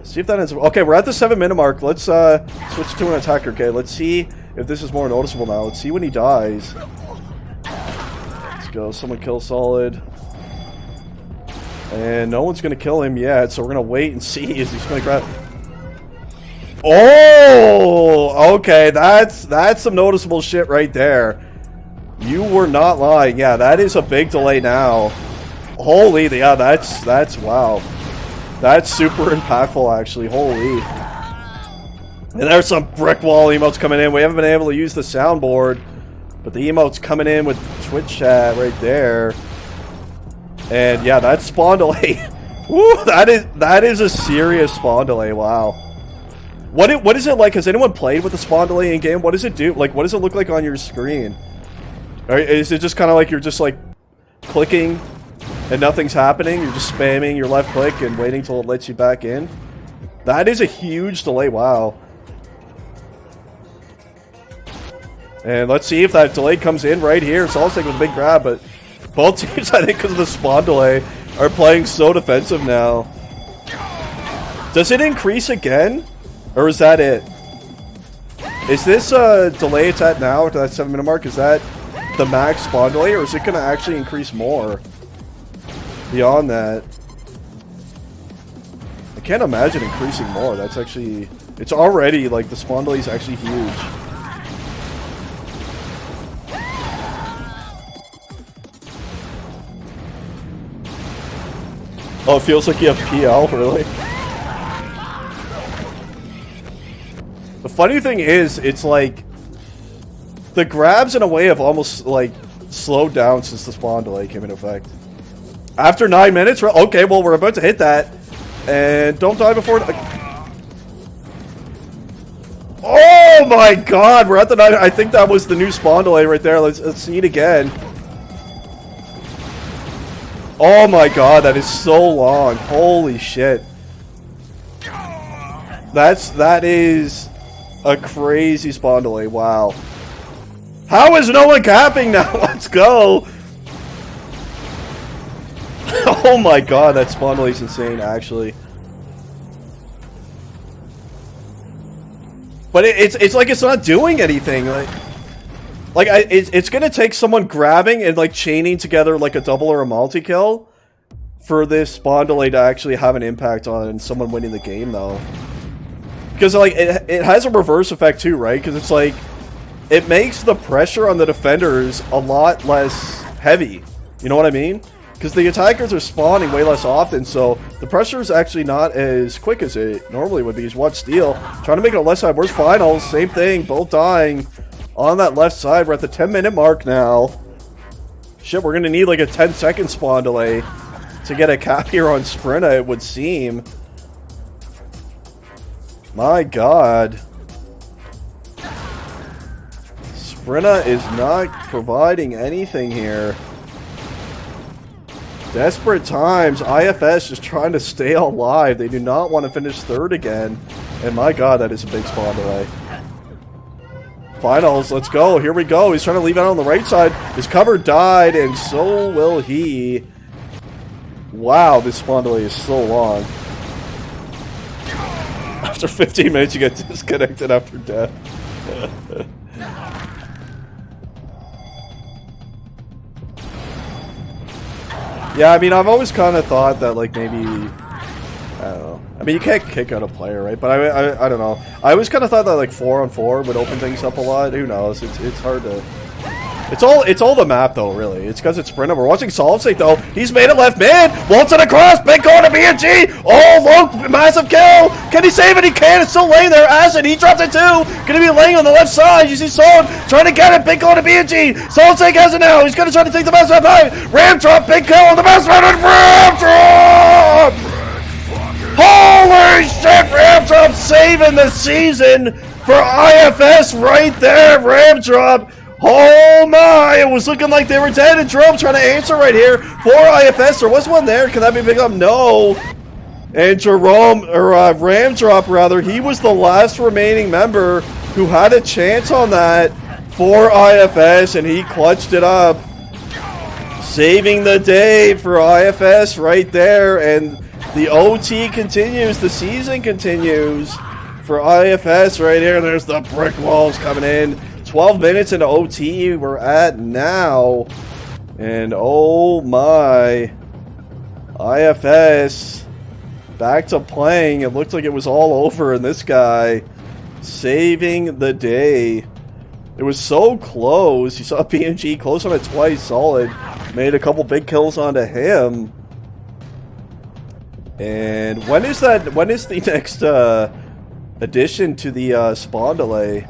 see if that ends up. Okay, we're at the 7-minute mark. Let's switch to an attacker. Okay, let's see if this is more noticeable now. Let's see when he dies. Let's go. Someone kill Solid. And no one's going to kill him yet, so we're going to wait and see. Is he's going to grab... Oh, okay, that's some noticeable shit right there. You were not lying. Yeah, that is a big delay now. Holy, yeah, that's wow. That's super impactful, actually. Holy. And there's some brick wall emotes coming in. We haven't been able to use the soundboard, but the emotes coming in with Twitch chat right there. And yeah, that spawn delay. Woo, that is a serious spawn delay. Wow. What is it like? Has anyone played with the spawn delay in game? What does it do? Like, what does it look like on your screen? Or is it just kind of like you're just like clicking and nothing's happening? You're just spamming your left click and waiting till it lets you back in? That is a huge delay. Wow. And let's see if that delay comes in right here. Solid Snake with a big grab, but both teams, I think, because of the spawn delay, are playing so defensive now. Does it increase again? Or is that it? Is this delay it's at now to that 7-minute mark? Is that the max spawn delay, or is it going to actually increase more beyond that? I can't imagine increasing more. That's actually... It's already, like, the spawn delay is actually huge. Oh, it feels like you have PL, really? The funny thing is, it's like... The grabs, in a way, have almost, like, slowed down since the spawn delay came into effect. After 9 minutes? Okay, well, we're about to hit that. And don't die before... Oh my god, we're at the 9... I think that was the new spawn delay right there. Let's see it again. Oh my god, that is so long. Holy shit. That is a crazy spawn delay. Wow. How is no one capping now? Let's go. Oh my god, that spawn delay is insane, actually. But it's like it's not doing anything. Like it's gonna take someone grabbing and like chaining together like a double or a multi-kill for this spawn delay to actually have an impact on someone winning the game, though. Because like it has a reverse effect too, right? Because it's like it makes the pressure on the defenders a lot less heavy. You know what I mean? Because the attackers are spawning way less often, so the pressure is actually not as quick as it normally would be. Just watch Steel trying to make it a left side. Where's finals? Same thing, both dying on that left side. We're at the 10-minute mark now. Shit, we're gonna need like a 10-second spawn delay to get a cap here on Sprinta, it would seem. My god. Sprinta is not providing anything here. Desperate times. iFS just trying to stay alive. They do not want to finish third again. And my god, that is a big spawn delay. Finals, let's go. Here we go. He's trying to leave out on the right side. His cover died, and so will he. Wow, this spawn delay is so long. After 15 minutes, you get disconnected after death. Yeah, I mean, I've always kind of thought that, like, maybe... I don't know. I mean, you can't kick out a player, right? But I don't know. I always kind of thought that, like, 4-on-4 would open things up a lot. Who knows? It's hard to... It's all the map, though, really. It's because it's Sprinta. We're watching Solid Snake, though. He's made it left mid. Wants it across. Big corner BNG. Oh, low. Massive kill. Can he save it? He can. It's still laying there. Acid. He drops it, too. Going to be laying on the left side. You see Solid trying to get it. Big corner BNG. Solid Snake has it now. He's going to try to take the best left high. Ram drop. Big kill on the best right. Ram drop. Holy shit. Ram drop saving the season for IFS right there. Ram drop. Oh my! It was looking like they were dead, and Jerome trying to answer right here for IFS. There was one there. Can that be big up? No. And Jerome, or Ramdrop rather, he was the last remaining member who had a chance on that for IFS, and he clutched it up, saving the day for IFS right there. And the OT continues. The season continues for IFS right here. There's the brick walls coming in. 12 minutes into OT we're at now, and oh my, IFS back to playing. It looked like it was all over, and this guy saving the day. It was so close. You saw PNG close on it twice, solid. Made a couple big kills onto him. And when is that? When is the next addition to the spawn delay?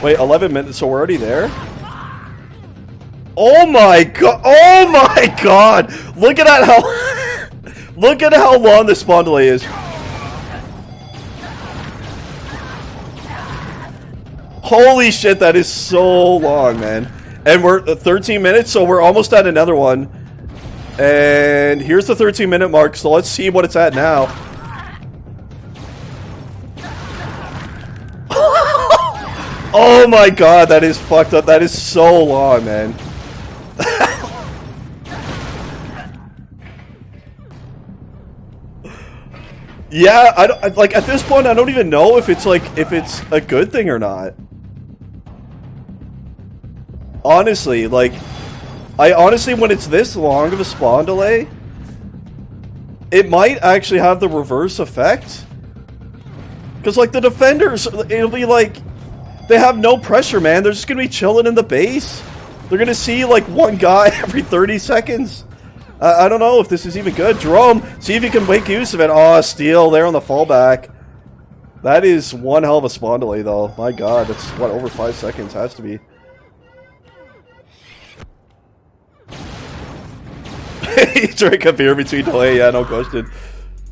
Wait, 11 minutes, so we're already there? Oh my god! Oh my god! Look at how look at how long the spawn delay is. Holy shit, that is so long, man. And we're at 13 minutes, so we're almost at another one. And here's the 13-minute mark, so let's see what it's at now. Oh my god, that is fucked up. That is so long, man. Yeah, I don't, like at this point I don't even know if it's a good thing or not. Honestly, like I honestly, when it's this long of a spawn delay, it might actually have the reverse effect. Because like the defenders, it'll be like they have no pressure, man. They're just gonna be chilling in the base. They're gonna see like one guy every 30 seconds. I don't know if this is even good. Jerome, see if you can make use of it. Oh, steal there on the fallback. That is one hell of a spawn delay, though. My god, that's what, over 5 seconds has to be. Drink a beer between delay, yeah, no question.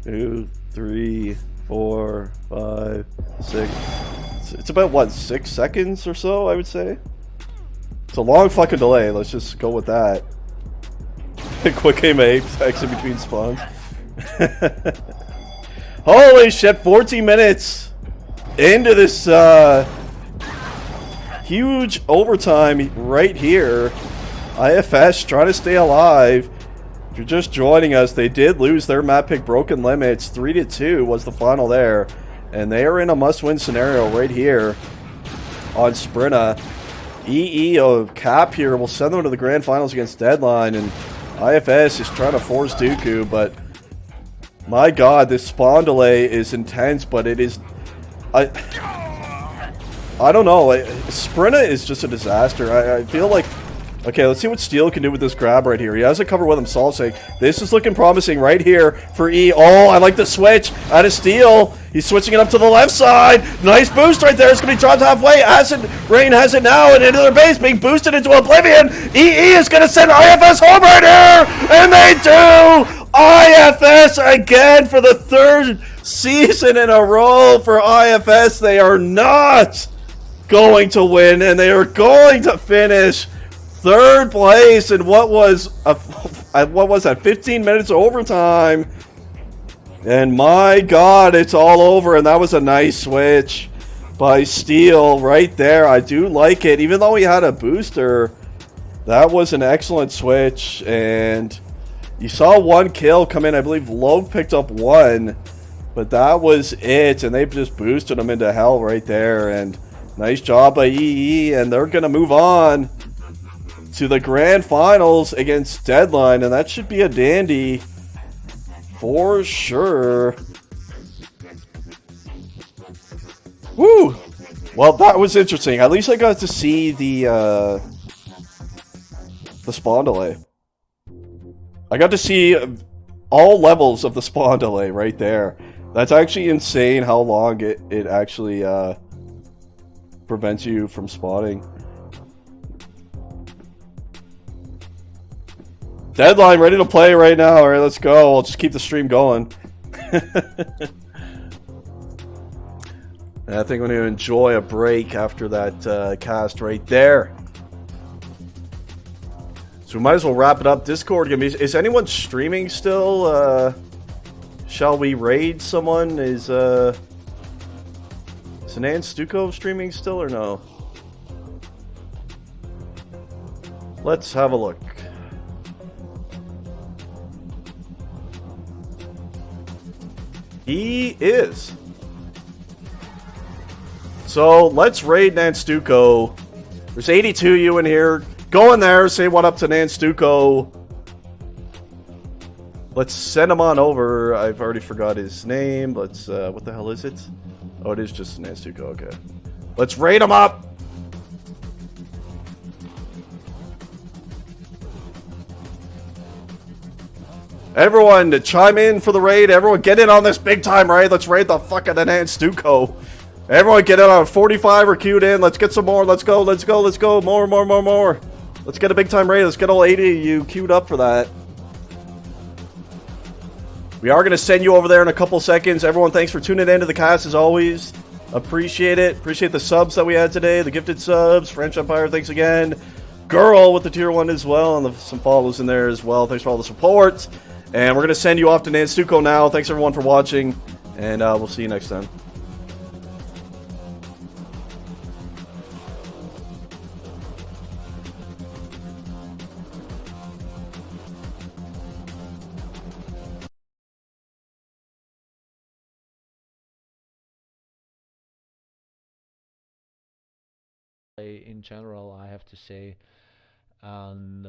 2, 3, 4, 5, 6. It's about, what, 6 seconds or so, I would say? It's a long fucking delay, let's just go with that. Quick aim Apex in between spawns. Holy shit, 14 minutes into this huge overtime right here. iFS trying to stay alive. If you're just joining us, they did lose their map pick Broken Limits. 3-2 was the final there. And they are in a must-win scenario right here on Sprinta. EE of Cap here will send them to the grand finals against Deadline, and iFS is trying to force Dooku, but my god, this spawn delay is intense, but it is... I don't know. Sprinta is just a disaster. I feel like... Okay, let's see what Steel can do with this grab right here. He has a cover with him, Salsig. This is looking promising right here for E. Oh, I like the switch out of Steel. He's switching it up to the left side. Nice boost right there. It's going to be dropped halfway. Acid Rain has it now, and into their base, being boosted into oblivion. EE is going to send IFS home right here, and they do! IFS again for the 3rd season in a row for IFS. They are not going to win, and they are going to finish 3rd place in what was that, 15 minutes overtime. And my god, it's all over, and that was a nice switch by Steel right there. I do like it, even though he had a booster. That was an excellent switch, and you saw 1 kill come in. I believe Loeb picked up 1, but that was it, and they just boosted him into hell right there. And nice job by EE, and they're gonna move on to the grand finals against Deadline, and that should be a dandy for sure. Woo! Well, that was interesting. At least I got to see the spawn delay. I got to see all levels of the spawn delay right there. That's actually insane how long it actually prevents you from spawning. Deadline ready to play right now. Alright, let's go. I'll just keep the stream going. I think I'm going to enjoy a break after that cast right there. So we might as well wrap it up. Discord, is anyone streaming still? Shall we raid someone? Is Nan Stuko streaming still or no? Let's have a look. He is. So let's raid Nanstuco. There's 82 you in here. Go in there, say what up to Nanstuco. Let's send him on over. I've already forgot his name. Let's, what the hell is it? Oh, it is just Nanstuko, okay. Let's raid him up! Everyone, to chime in for the raid. Everyone, get in on this big time raid. Let's raid the fucking Nanstuko. Everyone, get in on 45 are queued in. Let's get some more. Let's go, let's go, let's go. More, more, more, more. Let's get a big time raid. Let's get all 80 of you queued up for that. We are going to send you over there in a couple seconds. Everyone, thanks for tuning in to the cast as always. Appreciate it. Appreciate the subs that we had today. The gifted subs. French Empire, thanks again. Girl with the tier 1 as well. And some follows in there as well. Thanks for all the support. And we're going to send you off to Nanstuko now. Thanks everyone for watching. And we'll see you next time. In general, I have to say, and